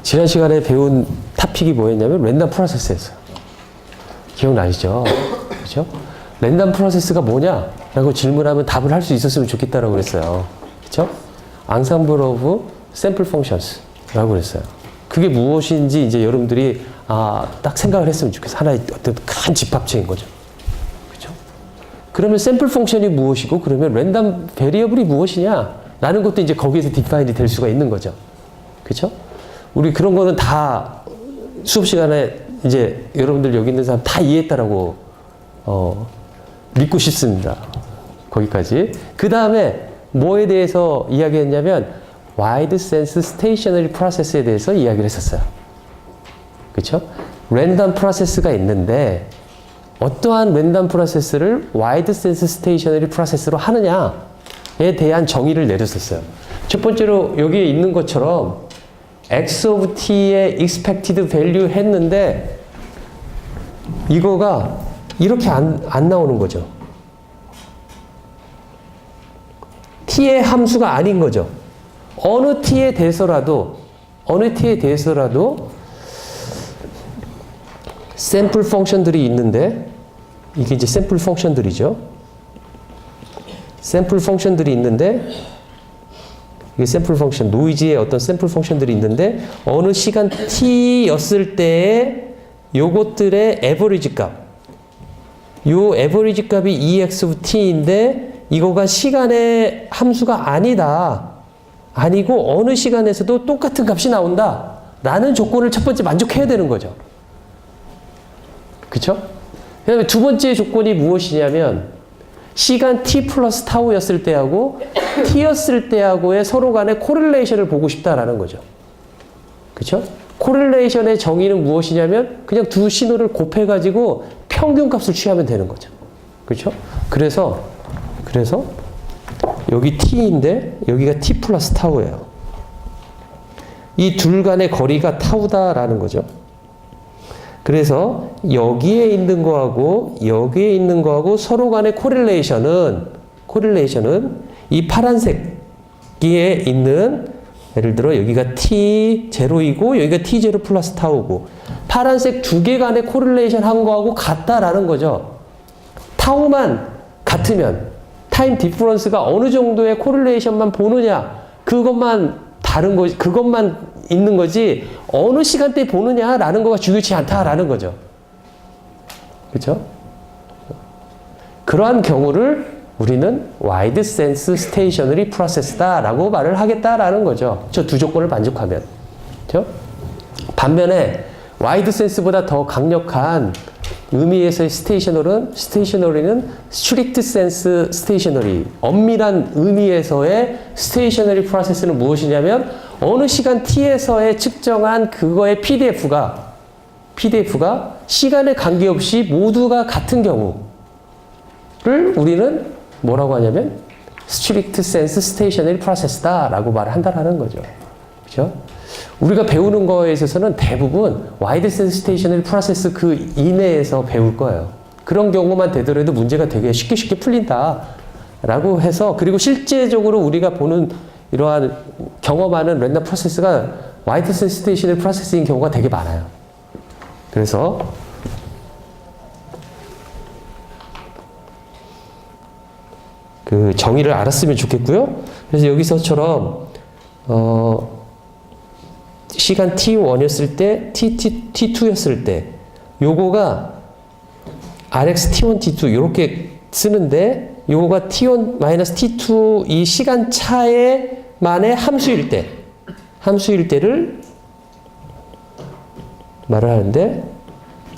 지난 시간에 배운 토픽이 뭐였냐면 랜덤 프로세스였어요. 기억나시죠? 그렇죠? 랜덤 프로세스가 뭐냐라고 질문하면 답을 할 수 있었으면 좋겠다라고 그랬어요. 그렇죠? Ensemble of Sample Functions라고 그랬어요. 그게 무엇인지 이제 여러분들이 딱 생각을 했으면 좋겠어요. 하나의 어떤 큰 집합체인 거죠. 그렇죠? 그러면 샘플 펑션이 무엇이고 그러면 랜덤 베리어블이 무엇이냐라는 것도 이제 거기에서 디파인이 될 수가 있는 거죠. 그렇죠? 우리 그런 거는 다 수업 시간에 이제 여러분들 여기 있는 사람 다 이해했다라고 믿고 싶습니다. 거기까지. 그 다음에 뭐에 대해서 이야기했냐면 와이드 센스 스테이셔너리 프로세스에 대해서 이야기를 했었어요. 그렇죠? 랜덤 프로세스가 있는데 어떠한 랜덤 프로세스를 와이드 센스 스테이셔너리 프로세스로 하느냐에 대한 정의를 내렸었어요. 첫 번째로 여기에 있는 것처럼 x of t의 expected value 했는데 이거가 이렇게 안 나오는 거죠. t의 함수가 아닌 거죠. 어느 t에 대해서라도 샘플 펑션들이 있는데 이게 이제 샘플 펑션들이죠. 샘플 펑션들이 있는데 이게 샘플 펑션, 노이즈의 어떤 샘플 펑션들이 있는데 어느 시간 t였을 때에 요것들의 에버리지 값, 요 에버리지 값이 ex of t인데 이거가 시간의 함수가 아니고 어느 시간에서도 똑같은 값이 나온다 라는 조건을 첫 번째 만족해야 되는 거죠. 그쵸? 그 다음에 두 번째 조건이 무엇이냐면 시간 t 플러스 타우였을 때하고 t였을 때하고의 서로 간의 코릴레이션을 보고 싶다라는 거죠. 그쵸? 코릴레이션의 정의는 무엇이냐면 그냥 두 신호를 곱해가지고 평균값을 취하면 되는 거죠. 그쵸? 그래서 여기 t인데 여기가 t 플러스 타우예요. 이 둘 간의 거리가 타우다라는 거죠. 그래서 여기에 있는 거하고 여기에 있는 거하고 서로 간의 코릴레이션은 이 파란색에 있는 예를 들어 여기가 t0이고 여기가 t0 플러스 타우고 파란색 두 개 간의 코릴레이션 한 거하고 같다라는 거죠. 타우만 같으면 타임 디퍼런스가 어느 정도의 코릴레이션만 보느냐 그것만 다른 거지 그것만 있는 거지 어느 시간대에 보느냐라는 거가 중요치 않다라는 거죠. 그렇죠? 그러한 경우를 우리는 와이드 센스 스테이셔너리 프로세스다라고 말을 하겠다라는 거죠. 저 두 조건을 만족하면. 그렇죠? 반면에 와이드 센스보다 더 강력한 의미에서의 스테이셔너리는 스트릭트 센스 스테이셔너리, 엄밀한 의미에서의 스테이셔너리 프로세스는 무엇이냐면 어느 시간 t에서의 측정한 그거의 PDF가 시간에 관계없이 모두가 같은 경우를 우리는 뭐라고 하냐면 Strict Sense Stationary Process다라고 말을 한다는 거죠. 그렇죠? 우리가 배우는 거에 있어서는 대부분 Wide Sense Stationary Process 그 이내에서 배울 거예요. 그런 경우만 되더라도 문제가 되게 쉽게 풀린다라고 해서 그리고 실제적으로 우리가 보는 이러한 경험하는 랜덤 프로세스가 와이드 센스 스테이셔너리 프로세스인 경우가 되게 많아요. 그래서 그 정의를 알았으면 좋겠고요. 그래서 여기서처럼 시간 t1이었을 때, t2였을 때 요거가 rx t1, t2 이렇게 쓰는데 요거가 t1, t2 이 시간 차에 만의 함수일 때를 말을 하는데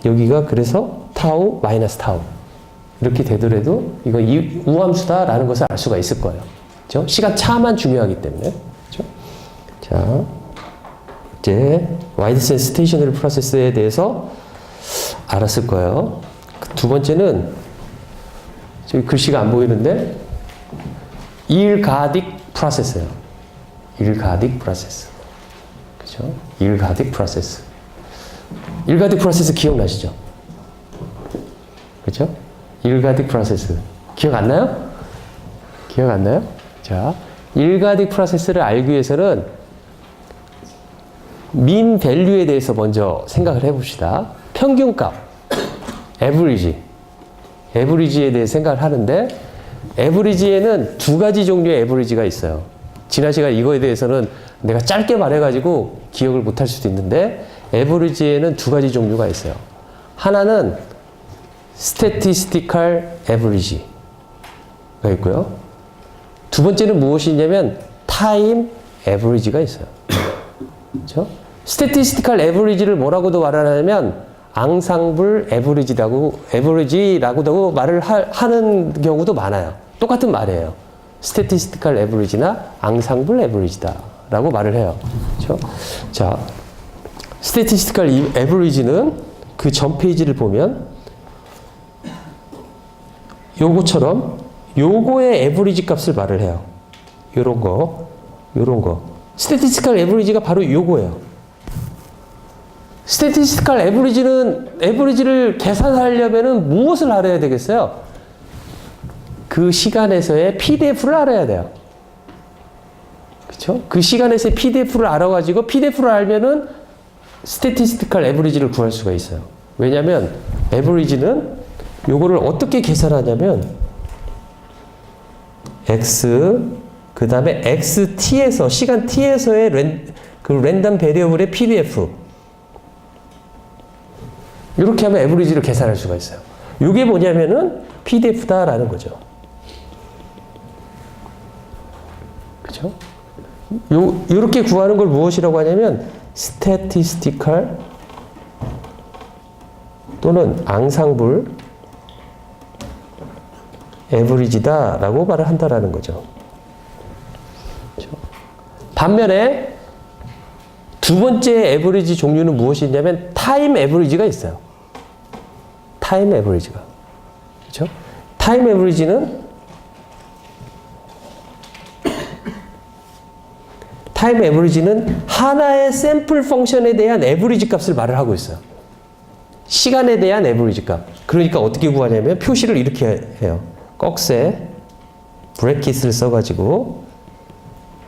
여기가 그래서 타우 마이너스 타우 이렇게 되더라도 이거 우함수다라는 것을 알 수가 있을 거예요. 그렇죠? 시간 차만 중요하기 때문에. 그렇죠? 자, 이제 와이드 센스 스테이셔너리 프로세스에 대해서 알았을 거예요. 두 번째는 저기 글씨가 안 보이는데 일가딕 프로세스예요. 일가딕 프로세스. 그죠? 일가딕 프로세스. 일가딕 프로세스 기억나시죠? 그죠? 일가딕 프로세스. 기억 안 나요? 기억 안 나요? 자, 일가딕 프로세스를 알기 위해서는 민 밸류에 대해서 먼저 생각을 해봅시다. 평균값, 에버리지. 에버리지에 대해 생각을 하는데, 에버리지에는 두 가지 종류의 에버리지가 있어요. 지난 시간 이거에 대해서는 내가 짧게 말해가지고 기억을 못할 수도 있는데, 에버리지에는 두 가지 종류가 있어요. 하나는 statistical average가 있고요. 두 번째는 무엇이냐면 time average가 있어요. 그렇죠? statistical average를 뭐라고도 말하냐면 앙상블 average라고도 말을 하는 경우도 많아요. 똑같은 말이에요. statistical average나 앙상블 average다 라고 말을 해요. 그렇죠? 자, statistical average는 그 전 페이지를 보면 요거처럼 요거의 에버리지 값을 말을 해요. 요런 거. 스태티스티컬 에버리지가 바로 요거예요. 스태티스티컬 에버리지를 계산하려면은 무엇을 알아야 되겠어요? 그 시간에서의 PDF를 알아야 돼요. 그쵸? 그 시간에서의 PDF를 알아가지고 PDF를 알면은 스태티스티컬 에버리지를 구할 수가 있어요. 왜냐면 에버리지는 요거를 어떻게 계산하냐면 x 그 다음에 xt에서 시간 t에서의 그 랜덤 베리어블의 PDF 이렇게 하면 에버리지를 계산할 수가 있어요. 이게 뭐냐면은 PDF다라는 거죠. 그렇죠? 요렇게 구하는 걸 무엇이라고 하냐면 statistical 또는 앙상블 에버리지다 라고 말을 한다라는 거죠. 그렇죠? 반면에 두 번째 에버리지 종류는 무엇이냐면 타임 에버리지가 있어요. 타임 에버리지가. 그렇죠? 타임 에버리지는 하나의 샘플 펑션에 대한 에버리지 값을 말을 하고 있어요. 시간에 대한 에버리지 값. 그러니까 어떻게 구하냐면 표시를 이렇게 해요. 꺽쇠 브래킷을 써가지고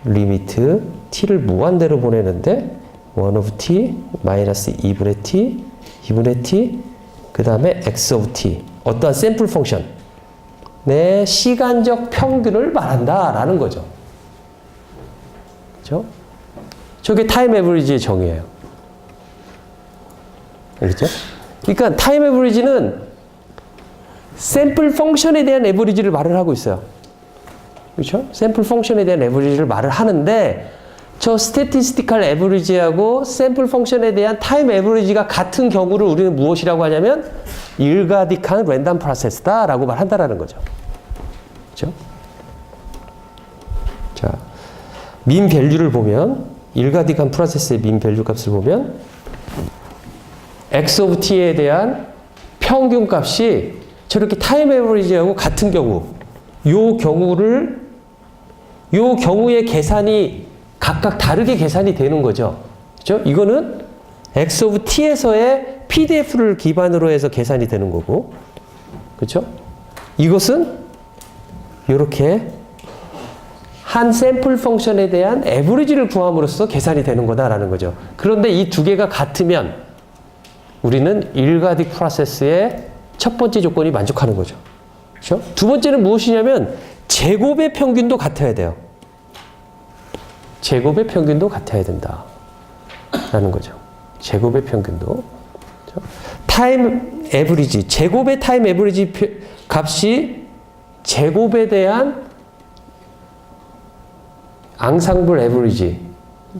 리미트 t를 무한대로 보내는데 1 of t 마이너스 2분의 t 2분의 t 그 다음에 x of t 어떠한 샘플 펑션 내 시간적 평균을 말한다 라는 거죠. 그렇죠? 저게 타임 에버리지의 정의예요. 알겠죠? 그러니까 타임 에버리지는 샘플 펑션에 대한 에버리지를 말을 하고 있어요. 그렇죠? 샘플 펑션에 대한 에버리지를 말을 하는데 저 스태티스티컬 에버리지하고 샘플 펑션에 대한 타임 에버리지가 같은 경우를 우리는 무엇이라고 하냐면 일가딕한 랜덤 프로세스다라고 말한다라는 거죠. 그렇죠? 자, 민 밸류를 보면 일가딕한 프로세스의 민 밸류 값을 보면 x of t에 대한 평균 값이 저렇게 타임 에버리지하고 같은 경우 요 경우의 계산이 각각 다르게 계산이 되는 거죠. 그렇죠? 이거는 x of t에서의 PDF를 기반으로 해서 계산이 되는 거고, 그렇죠? 이것은 이렇게 한 샘플 펑션에 대한 에버리지를 구함으로써 계산이 되는 거다라는 거죠. 그런데 이 두 개가 같으면 우리는 일가딕 프로세스의 첫 번째 조건이 만족하는 거죠. 그렇죠? 두 번째는 무엇이냐면 제곱의 평균도 같아야 돼요. 제곱의 평균도 같아야 된다. 라는 거죠. 제곱의 평균도. 그렇죠? 타임 에버리지, 제곱의 타임 에버리지 값이 제곱에 대한 앙상블 에버리지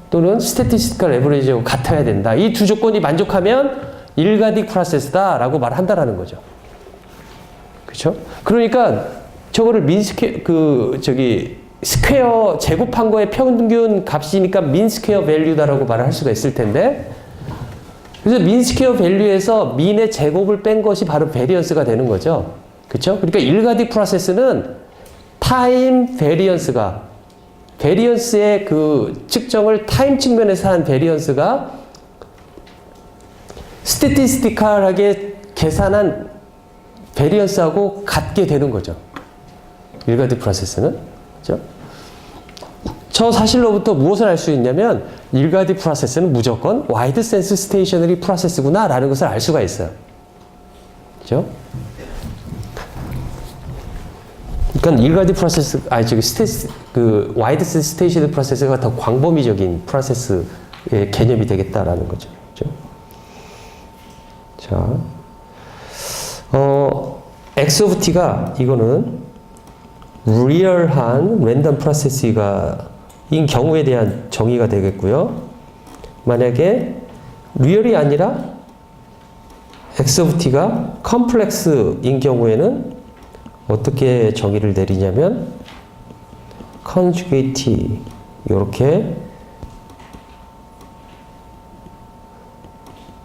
또는 스태티스티컬 에버리지하고 같아야 된다. 이 두 조건이 만족하면 일가딕 프로세스다 라고 말한다라는 거죠. 그렇죠? 그러니까 저거를 스퀘어 제곱한 거의 평균 값이니까 민 스퀘어 밸류다라고 말을 할 수가 있을 텐데 그래서 민 스퀘어 밸류에서 민의 제곱을 뺀 것이 바로 베리언스가 되는 거죠. 그렇죠? 그러니까 일가딕 프로세스는 타임 베리언스의 그 측정을 타임 측면에서 한 베리언스가 스태티스티컬하게 계산한 베리언스하고 같게 되는 거죠. 일가딕 프로세스는. 그렇죠? 저 사실로부터 무엇을 알 수 있냐면 일가디 프로세스는 무조건 와이드 센스 스테이셔너리 프로세스구나 라는 것을 알 수가 있어요. 그죠? 그러니까 일가디 프로세스, 와이드 센스 스테이셔너리 프로세스가 더 광범위적인 프로세스의 개념이 되겠다라는 거죠. 그죠? 자, X of T가 이거는 리얼한 랜덤 프로세스가 인 경우에 대한 정의가 되겠고요. 만약에 리얼이 아니라 X of T가 컴플렉스인 경우에는 어떻게 정의를 내리냐면 conjugate T 이렇게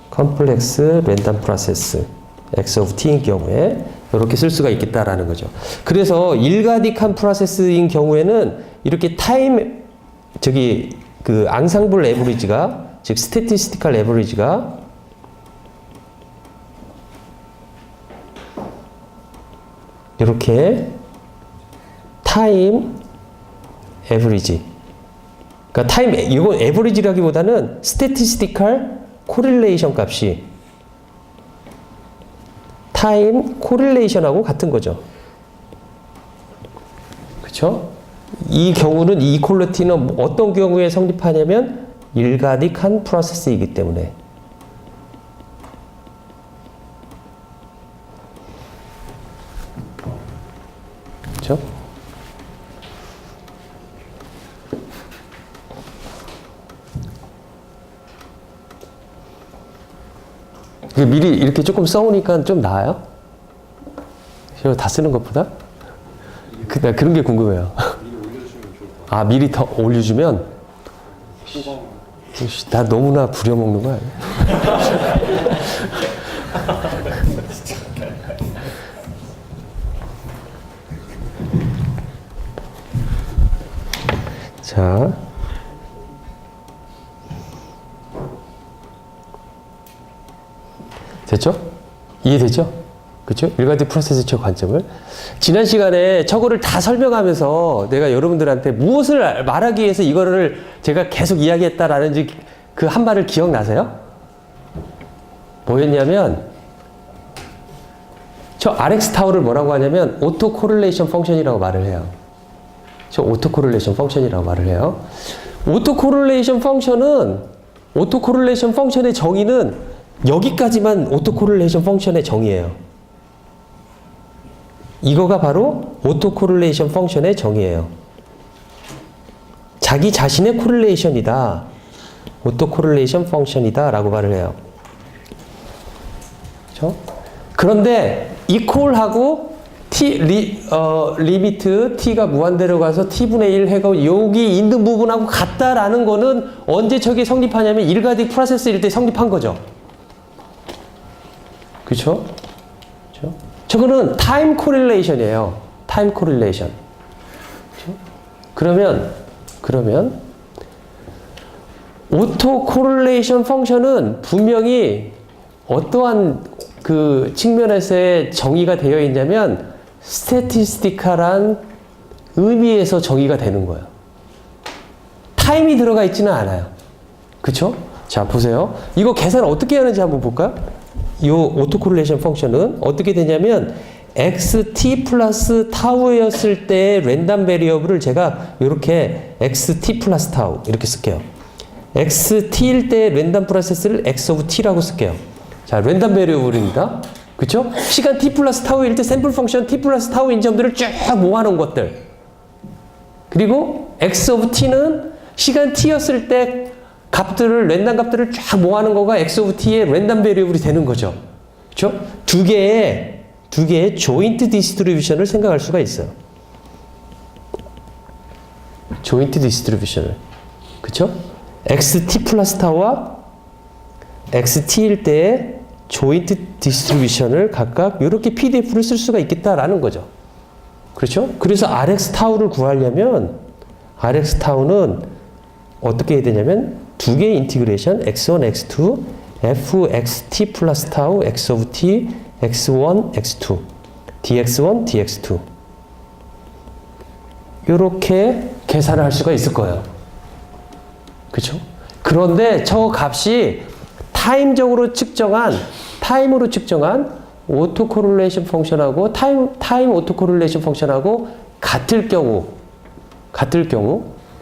컴플렉스 랜덤 프로세스 X of T인 경우에 이렇게 쓸 수가 있겠다라는 거죠. 그래서 일가딕한 프로세스인 경우에는 이렇게 앙상블 에버리지가, 즉 스태티스티컬 에버리지가 이렇게 타임 에버리지, 그러니까 타임, 이거 에버리지라기보다는 스태티스티컬 코릴레이션 값이 타임 코릴레이션하고 같은 거죠. 그렇죠? 이 경우는 이 이퀄리티는 어떤 경우에 성립하냐면 일가딕한 프로세스이기 때문에. 그렇죠? 미리 이렇게 조금 써오니까 좀 나아요? 이거 다 쓰는 것보다? 나 그런 게 궁금해요. 아, 미리 더 올려주면? 나 너무나 부려먹는 거 아니야? 자. 됐죠? 이해됐죠? 그렇죠? 일가딕 프로세스적 관점을. 지난 시간에 저거를 다 설명하면서 내가 여러분들한테 무엇을 말하기 위해서 이거를 제가 계속 이야기했다라는지 그 한 말을 기억나세요? 뭐였냐면 저 RX 타워를 뭐라고 하냐면 오토 코릴레이션 펑션이라고 말을 해요. 저 오토 코릴레이션 펑션이라고 말을 해요. 오토 코릴레이션 펑션의 정의는 여기까지만 오토코릴레이션 펑션의 정의예요. 이거가 바로 오토코릴레이션 펑션의 정의예요. 자기 자신의 코릴레이션이다. 오토코릴레이션 펑션이다 라고 말을 해요. 그렇죠? 그런데 equal하고 리미트 t가 무한대로 가서 t분의 1 해가 여기 있는 부분하고 같다라는 거는 언제 저게 성립하냐면 일가딕 프로세스일 때 성립한 거죠. 그렇죠? 그렇죠? 저거는 타임 코릴레이션이에요. 타임 코릴레이션. 그렇죠? 그러면 오토 코릴레이션 펑션은 분명히 어떠한 그 측면에서의 정의가 되어 있냐면 스태티스티컬한 의미에서 정의가 되는 거예요. 타임이 들어가 있지는 않아요. 그렇죠? 자, 보세요. 이거 계산 어떻게 하는지 한번 볼까요? 이 오토코릴레이션 펑션은 어떻게 되냐면 xt 플러스 타우였을 때 랜덤 베리어블을 제가 이렇게 xt 플러스 타우 이렇게 쓸게요. xt일 때 랜덤 프로세스를 x of t라고 쓸게요. 자, 랜덤 베리어블입니다. 그쵸? 시간 t 플러스 타우일 때 샘플 펑션 t 플러스 타우인 점들을 쫙 모아놓은 것들. 그리고 x of t는 시간 t였을 때 값들을, 랜덤 값들을 쫙 모아놓은 거가 x of t의 랜덤 베리어블이 되는 거죠. 그쵸? 두 개의 조인트 디스트리뷰션을 생각할 수가 있어요. 조인트 디스트리뷰션을. 그쵸? xt 플러스 타우와 xt일 때의 조인트 디스트리뷰션을 각각 이렇게 PDF를 쓸 수가 있겠다라는 거죠. 그렇죠? 그래서 RX 타우를 구하려면 RX 타우는 어떻게 해야 되냐면 두 개의 인티그레이션 x1, x2, fxt 플러스 타우, x of t, x1, x2, dx1, dx2 이렇게 계산을 할 수가 있을 거예요. 그렇죠? 그런데 저 값이 타임으로 측정한 오토 코릴레이션 펑션하고 타임 오토 코릴레이션 펑션하고 같을 경우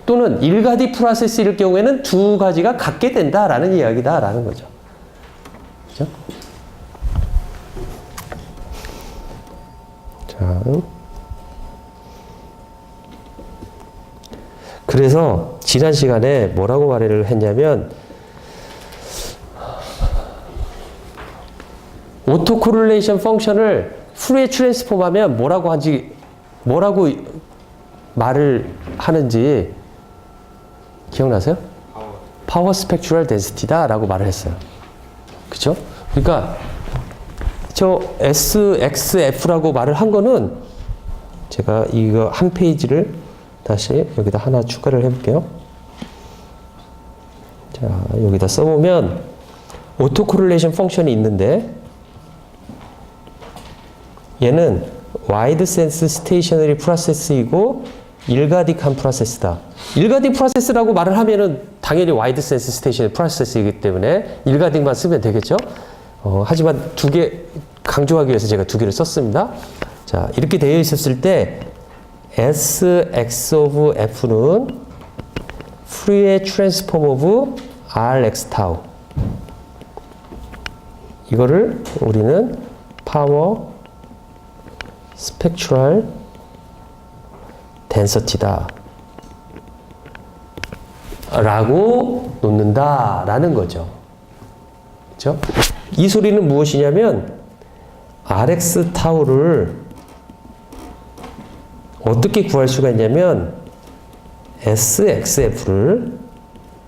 또는 일가디 프로세스일 경우에는 두 가지가 같게 된다라는 이야기다라는 거죠. 그렇죠? 자, 그래서 지난 시간에 뭐라고 말을 했냐면 오토 코릴레이션 펑션을 푸리에 트랜스폼하면 뭐라고 말을 하는지 기억나세요? 파워 스펙트럴 덴시티다라고 말을 했어요. 그쵸? 그러니까 저 SXF라고 말을 한 거는 제가 이거 한 페이지를 다시 여기다 하나 추가를 해볼게요. 자, 여기다 써보면 오토 코릴레이션 펑션이 있는데 얘는 와이드 센스 스테이셔너리 프로세스이고 일가딕한 프로세스다. 일가딕 프로세스라고 말을 하면은 당연히 와이드 센스 스테이셔너리 프로세스이기 때문에 일가딕만 쓰면 되겠죠. 하지만 두 개 강조하기 위해서 제가 두 개를 썼습니다. 자, 이렇게 되어 있었을 때 Sx of F는 Fourier transform of Rx tau. 이거를 우리는 파워 스펙트럴 덴서티다 라고 놓는다 라는 거죠. 그렇죠? 이 소리는 무엇이냐면 Rx 타우를 어떻게 구할 수가 있냐면 SXF를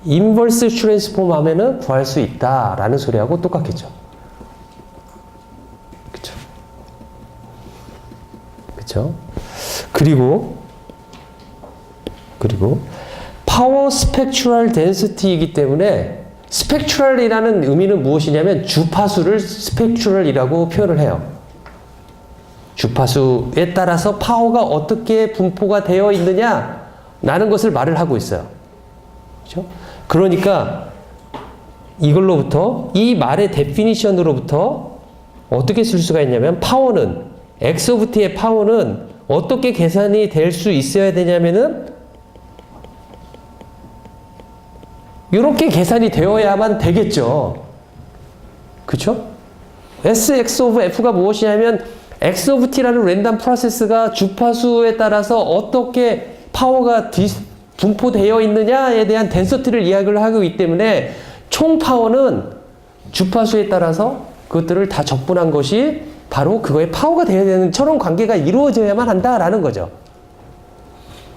인버스 트랜스폼 하면은 구할 수 있다 라는 소리하고 똑같겠죠. 그쵸? 그쵸? 그리고 파워 스펙트럴 덴시티이기 때문에 스펙트럴이라는 의미는 무엇이냐면 주파수를 스펙트럴이라고 표현을 해요. 주파수에 따라서 파워가 어떻게 분포가 되어 있느냐라는 것을 말을 하고 있어요. 그렇죠? 그러니까 이걸로부터 이 말의 데피니션으로부터 어떻게 쓸 수가 있냐면 파워는 X 오브 T의 파워는 어떻게 계산이 될 수 있어야 되냐면은 이렇게 계산이 되어야만 되겠죠. 그렇죠? Sx 오브 F가 무엇이냐면 X 오브 T라는 랜덤 프로세스가 주파수에 따라서 어떻게 파워가 분포되어 있느냐에 대한 덴서티를 이야기를 하기 때문에 총 파워는 주파수에 따라서 그것들을 다 적분한 것이 바로 그거의 파워가 되어야 되는 저런 관계가 이루어져야만 한다라는 거죠.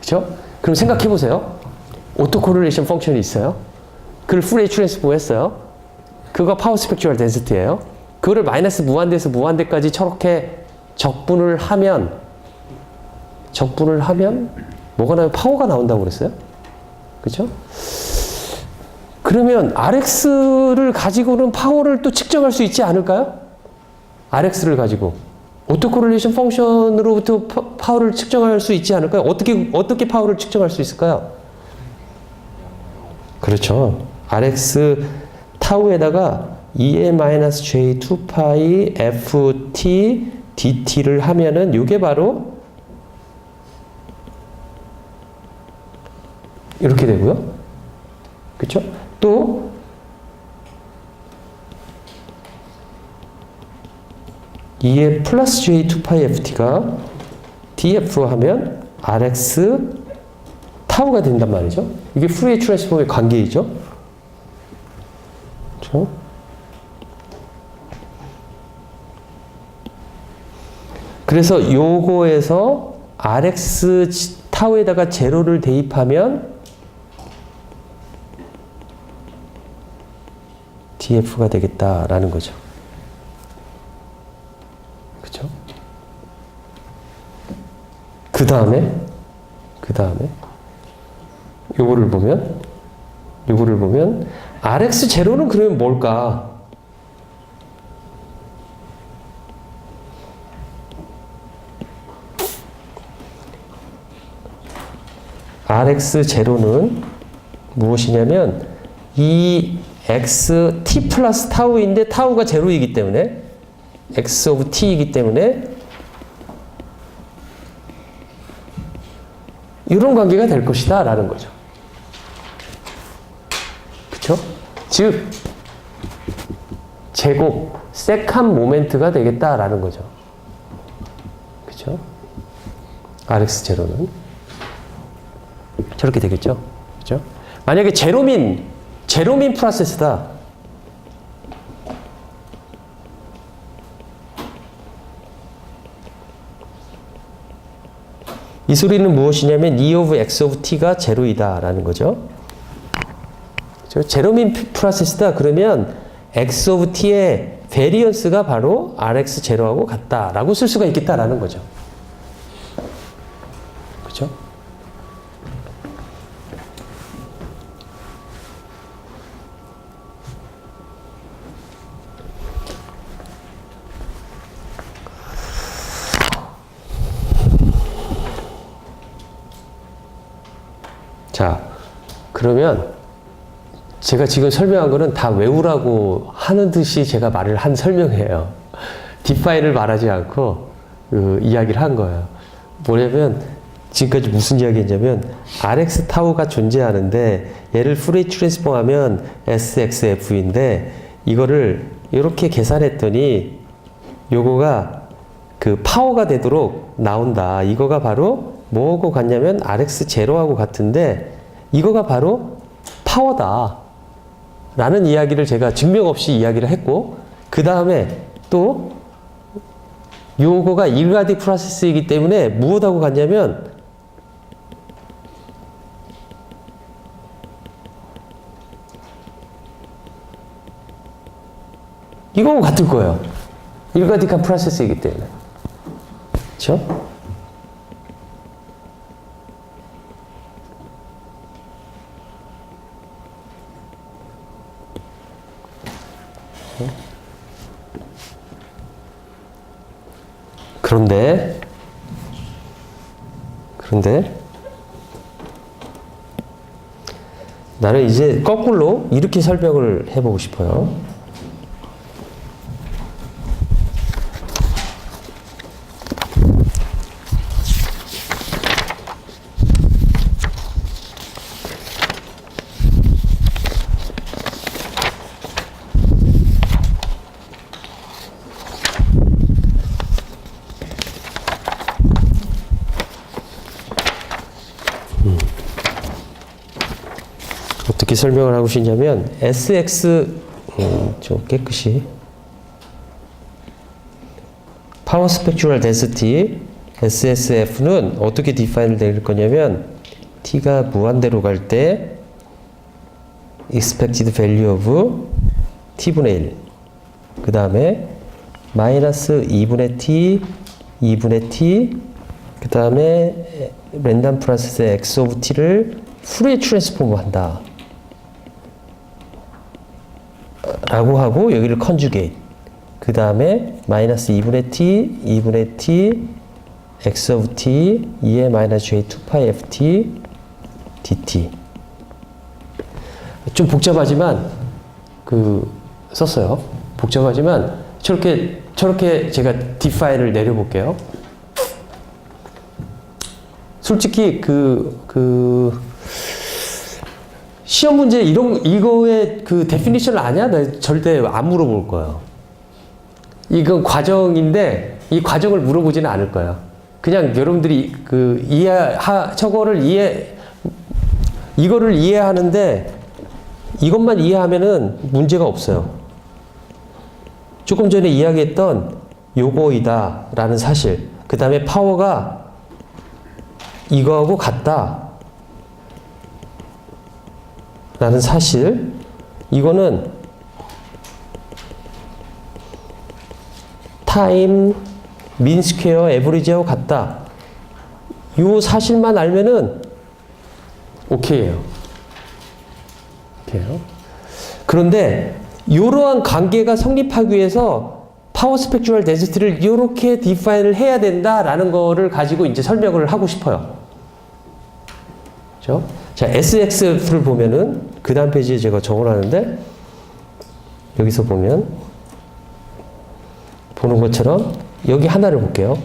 그렇죠? 그럼 생각해 보세요. 오토 코릴레이션 펑션이 있어요. 그걸 푸리에 트랜스폼 했어요. 그거 파워 스펙트럴 덴시티예요. 그거를 마이너스 무한대에서 무한대까지 저렇게 적분을 하면 뭐가 나요? 파워가 나온다고 그랬어요? 그렇죠? 그러면 Rx를 가지고는 파워를 또 측정할 수 있지 않을까요? Rx를 가지고 오토 코릴레이션 펑션으로부터 파워를 측정할 수 있지 않을까요? 어떻게 파워를 측정할 수 있을까요? 그렇죠. Rx 타우에다가 EM-J 2파이 FT DT를 하면은 이게 바로 이렇게 되고요. 그렇죠? 또 EM 플러스 J 2파이 FT가 DF 하면 RX 타우가 된단 말이죠. 이게 푸리에 트랜스폼의 관계이죠. 그렇죠? 그래서 요거에서 RX 타우에다가 제로를 대입하면 DF가 되겠다라는 거죠. 그렇죠? 그 다음에 요거를 보면 RX 제로는 그러면 뭘까? Rx0는 무엇이냐면 이 x t 플러스 타우인데 타우가 제로이기 때문에 x of t이기 때문에 이런 관계가 될 것이다 라는 거죠. 그쵸? 즉 제곱 세컨 모멘트가 되겠다라는 거죠. 그쵸? Rx0는 저렇게 되겠죠. 그죠? 만약에 제로민 프로세스다. 이 소리는 무엇이냐면 E of X of T가 제로이다 라는 거죠. 그죠? 제로민 프로세스다 그러면 X of T의 베리언스가 바로 Rx0하고 같다라고 쓸 수가 있겠다라는 거죠. 그죠? 자, 그러면 제가 지금 설명한 거는 다 외우라고 하는 듯이 제가 말을 한 설명이에요. 디파인을 말하지 않고 이야기를 한 거예요. 뭐냐면 지금까지 무슨 이야기 했냐면 Rx 타우가 존재하는데 얘를 프레이 트랜스폼하면 SXF인데 이거를 이렇게 계산했더니 요거가 그 파워가 되도록 나온다. 이거가 바로 뭐하고 같냐면 Rx0하고 같은데 이거가 바로 파워다 라는 이야기를 제가 증명 없이 이야기를 했고 그 다음에 또 요거가 일가딕 프로세스이기 때문에 무엇하고 같냐면 이거하고 같을 거예요. 일가딕한 프로세스이기 때문에. 그렇죠? 그런데 나는 이제 거꾸로 이렇게 설명을 해보고 싶어요. 어떻게 설명을 하고 싶냐면 SX 좀 깨끗이 파워 스펙트럴 덴시티 SSF는 어떻게 디파인을 내릴 거냐면 T가 무한대로 갈 때 expected value of T분의 1 그 다음에 마이너스 2분의 T 2분의 T 그 다음에 랜덤 프로세스의 X of T를 프레이 트랜스폼 한다 라고 하고 여기를 컨주게이트 그 다음에 마이너스 2분의 t 2분의 t x of t 2의 마이너스 j 2파이 ft dt 좀 복잡하지만 썼어요. 복잡하지만 저렇게 제가 디파인을 내려볼게요. 솔직히 시험 문제 이거의 그 데피니션을 아냐? 나 절대 안 물어볼 거예요. 이건 과정인데 이 과정을 물어보지는 않을 거예요. 그냥 여러분들이 이거를 이해하는데 이것만 이해하면은 문제가 없어요. 조금 전에 이야기했던 요거이다 라는 사실 그 다음에 파워가 이거하고 같다 라는 사실 이거는 타임 민 스퀘어 에버리지하고 같다 요 사실만 알면은 오케이예요. 그런데 이러한 관계가 성립하기 위해서 파워 스펙트럴 덴시티를 이렇게 디파인을 해야 된다라는 거를 가지고 이제 설명을 하고 싶어요. 그죠? 자, SXF를 보면은 그 다음 페이지에 제가 적어놨는데 여기서 보면 보는 것처럼 여기 하나를 볼게요.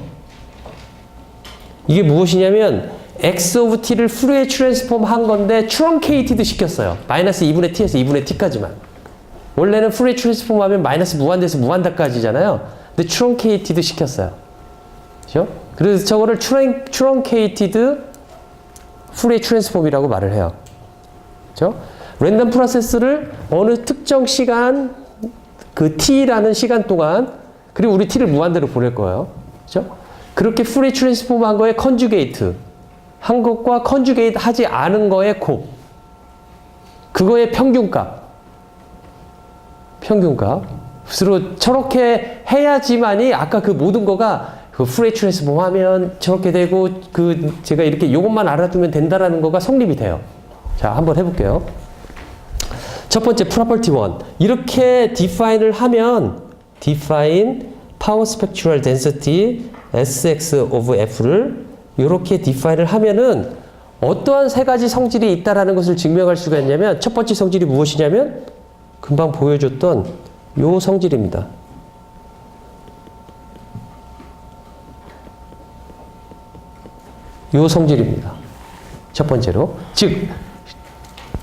이게 무엇이냐면 x of t를 풀에 트랜스폼 한 건데 트렁케이티드 시켰어요. 마이너스 2분의 t에서 2분의 t까지만. 원래는 풀에 트랜스폼 하면 마이너스 무한대에서 무한대까지잖아요. 근데 트렁케이티드 시켰어요. 그죠? 그래서 저거를 트렁케이티드 풀에 트랜스폼이라고 말을 해요. 그죠? 랜덤 프로세스를 어느 특정 시간 그 t라는 시간 동안 그리고 우리 t를 무한대로 보낼 거예요. 그죠? 그렇게 풀에 트랜스폼 한 거에 컨주게이트 한 것과 컨주게이트 하지 않은 거의 곱. 그거의 평균값. 스스로 저렇게 해야지만이 아까 그 모든 거가 그 풀에 트랜스폼 하면 저렇게 되고 그 제가 이렇게 요것만 알아두면 된다라는 거가 성립이 돼요. 자, 한번 해볼게요. 첫 번째 property 1. 이렇게 define을 하면 define power spectral density Sx of F를 이렇게 define을 하면은 어떠한 세 가지 성질이 있다라는 것을 증명할 수가 있냐면 첫 번째 성질이 무엇이냐면 금방 보여줬던 요 성질입니다. 요 성질입니다. 첫 번째로. 즉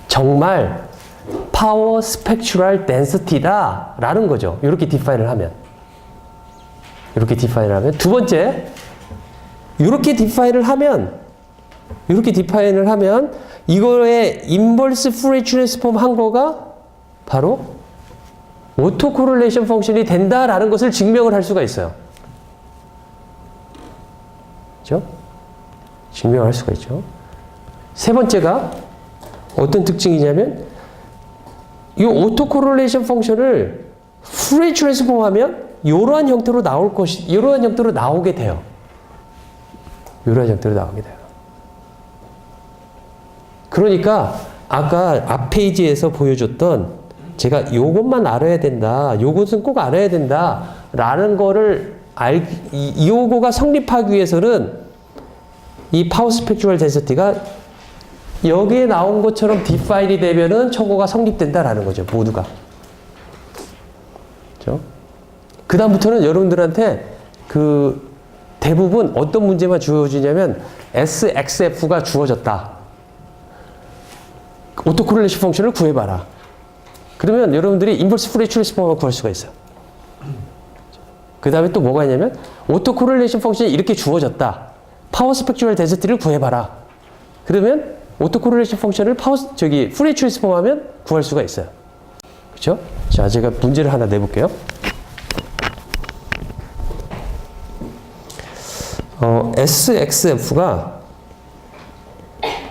정말 파워 스펙츄럴 덴시티다 라는 거죠. 이렇게 디파인을 하면. 두 번째, 이렇게 디파인을 하면 이거의 인버스 풀에 트랜스폼 한 거가 바로 오토 코릴레이션 펑션이 된다라는 것을 증명을 할 수가 있어요. 그렇죠? 증명할 수가 있죠. 세 번째가 어떤 특징이냐면 이 오토 코릴레이션 펑션을 풀에 트랜스폼 하면 이러한 형태로 나오게 돼요. 그러니까 아까 앞 페이지에서 보여줬던 제가 요것만 알아야 된다. 요것은 꼭 알아야 된다. 라는 거를 요거가 성립하기 위해서는 이 파워 스펙츄럴 덴시티가 여기에 나온 것처럼 디파인이 되면은 저거가 성립된다라는 거죠. 모두가. 그렇죠? 그 다음부터는 여러분들한테 그 대부분 어떤 문제만 주어지냐면 SXF가 주어졌다. 오토코릴레이션 펑션을 구해봐라. 그러면 여러분들이 인버스 풀에 트랜스폼을 구할 수가 있어요. 그 다음에 또 뭐가 있냐면 오토코릴레이션 펑션이 이렇게 주어졌다. 파워 스펙츄럴 덴시티를 구해봐라. 그러면 오토코릴레이션 펑션을 풀에 트랜스폼 하면 구할 수가 있어요. 그렇죠? 자, 제가 문제를 하나 내볼게요. SXF가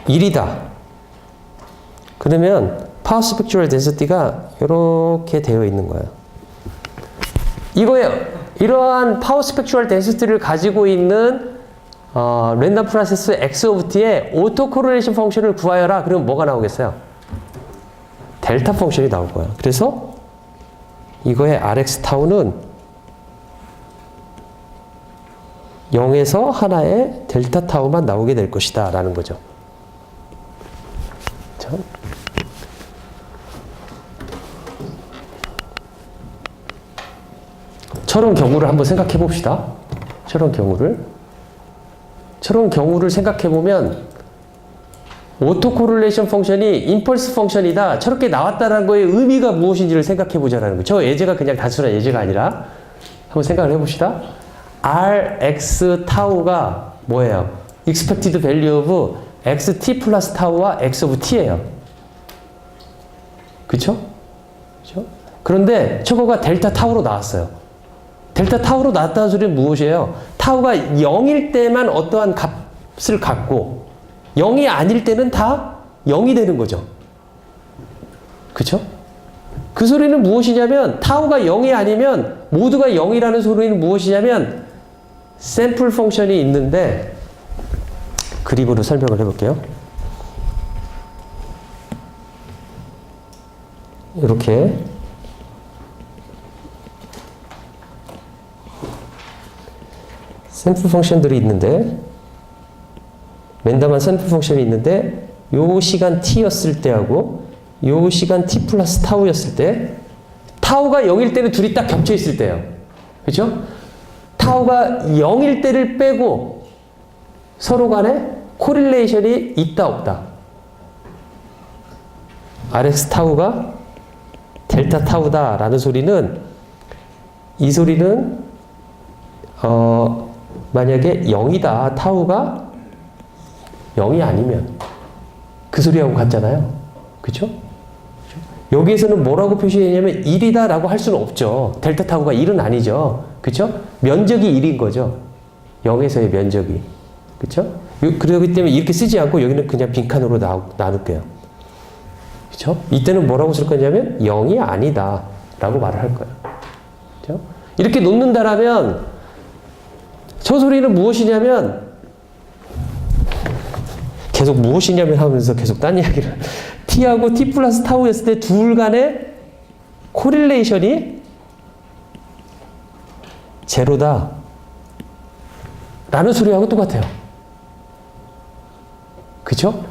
1이다. 그러면 파워 스펙츄럴 덴시티가 이렇게 되어 있는 거예요. 이러한 파워 스펙츄럴 덴시티를 가지고 있는 랜덤 프로세스 X of T의 오토 코릴레이션 펑션을 구하여라. 그러면 뭐가 나오겠어요? 델타 펑션이 나올 거예요. 그래서 이거의 RX 타우는 0에서 하나의 델타 타우만 나오게 될 것이다 라는 거죠. 그렇죠? 저런 경우를 한번 생각해 봅시다. 저런 경우를 생각해 보면 오토 코릴레이션 펑션이 임펄스 펑션이다. 저렇게 나왔다는 거의 의미가 무엇인지를 생각해 보자라는 거예요. 저 예제가 그냥 단순한 예제가 아니라 한번 생각을 해 봅시다. Rx 타우가 뭐예요? expected value of xt 플러스 타우와 x of t예요. 그쵸? 그런데 저거가 델타 타우로 나왔어요. 델타 타우로 나왔다는 소리는 무엇이에요? 타우가 0일 때만 어떠한 값을 갖고 0이 아닐 때는 다 0이 되는 거죠. 그쵸? 그 소리는 무엇이냐면 타우가 0이 아니면 모두가 0이라는 소리는 무엇이냐면 샘플 펑션이 있는데 그림으로 설명을 해볼게요. 이렇게 샘플 펑션들이 있는데 랜덤한 샘플 펑션이 있는데 요 시간 t였을 때하고 요 시간 t 플러스 타우였을 때 타우가 0일 때는 둘이 딱 겹쳐 있을 때예요. 그렇죠? 타우가 0일 때를 빼고 서로 간에 코릴레이션이 있다 없다. RX 타우가 델타 타우다 라는 소리는 이 소리는 만약에 0이다 타우가 0이 아니면 그 소리하고 같잖아요. 그렇죠? 여기에서는 뭐라고 표시했냐면 1이다 라고 할 수는 없죠. 델타 타우가 1은 아니죠. 그렇죠? 면적이 1인 거죠. 0에서의 면적이. 그렇죠? 그렇기 때문에 이렇게 쓰지 않고 여기는 그냥 빈칸으로 나눌게요. 그렇죠? 이때는 뭐라고 쓸 거냐면 0이 아니다 라고 말을 할 거예요. 그렇죠? 이렇게 놓는다라면 저 소리는 무엇이냐면 계속 무엇이냐면 하면서 계속 딴 이야기를 t하고 t 플러스 타우였을 때 둘 간의 코릴레이션이 제로다 라는 소리하고 똑같아요. 그쵸?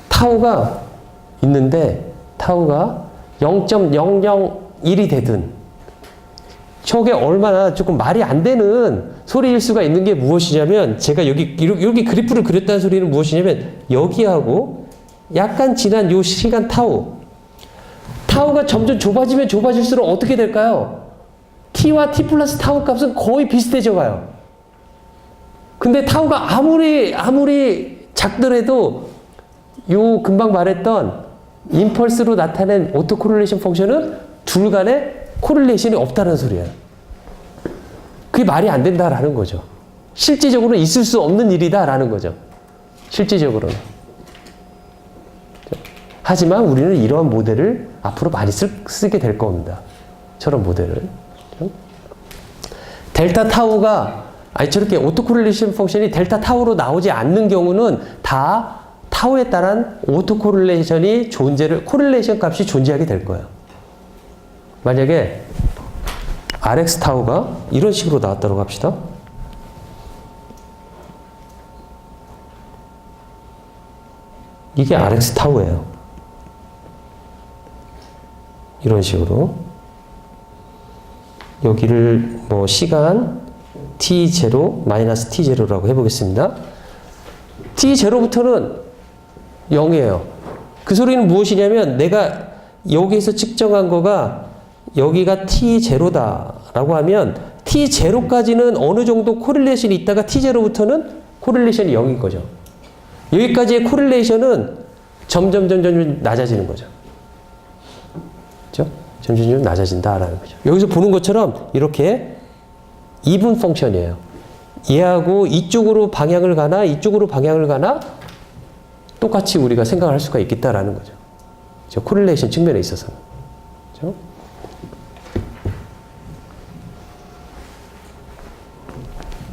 타우가 있는데 타우가 0.001이 되든 저게 얼마나 조금 말이 안 되는 소리일 수가 있는 게 무엇이냐면 제가 여기 이렇게 그래프를 그렸다는 소리는 무엇이냐면 여기하고 약간 지난 요 시간 타우가 점점 좁아지면 좁아질수록 어떻게 될까요? t와 t 플러스 타우 값은 거의 비슷해져 가요. 근데 타우가 아무리 작더라도 요 금방 말했던 임펄스로 나타낸 오토 코릴레이션 펑션은 둘 간에 코릴레이션이 없다는 소리예요. 그게 말이 안 된다라는 거죠. 실질적으로 있을 수 없는 일이다라는 거죠. 실질적으로는. 하지만 우리는 이러한 모델을 앞으로 많이 쓰게 될 겁니다. 저런 모델을. 델타 타우가 저렇게 오토 코릴레이션 펑션이 델타 타우로 나오지 않는 경우는 다 타우에 따른 오토 코릴레이션이 코릴레이션 값이 존재하게 될 거예요. 만약에 RX 타우가 이런 식으로 나왔다고 합시다. 이게 RX 타우예요. 이런 식으로. 여기를 뭐 시간 t0 마이너스 t0라고 해보겠습니다. t0부터는 0이에요. 그 소리는 무엇이냐면 내가 여기에서 측정한 거가 여기가 t0다라고 하면 t0까지는 어느 정도 코릴레이션이 있다가 t0부터는 코릴레이션이 0인 거죠. 여기까지의 코릴레이션은 점점 낮아지는 거죠. 그렇죠? 점점 낮아진다라는 거죠. 여기서 보는 것처럼 이렇게 이분 펑션이에요. 얘하고 이쪽으로 방향을 가나 이쪽으로 방향을 가나 똑같이 우리가 생각할 수가 있겠다라는 거죠. 그렇죠? 코릴레이션 측면에 있어서는. 그렇죠?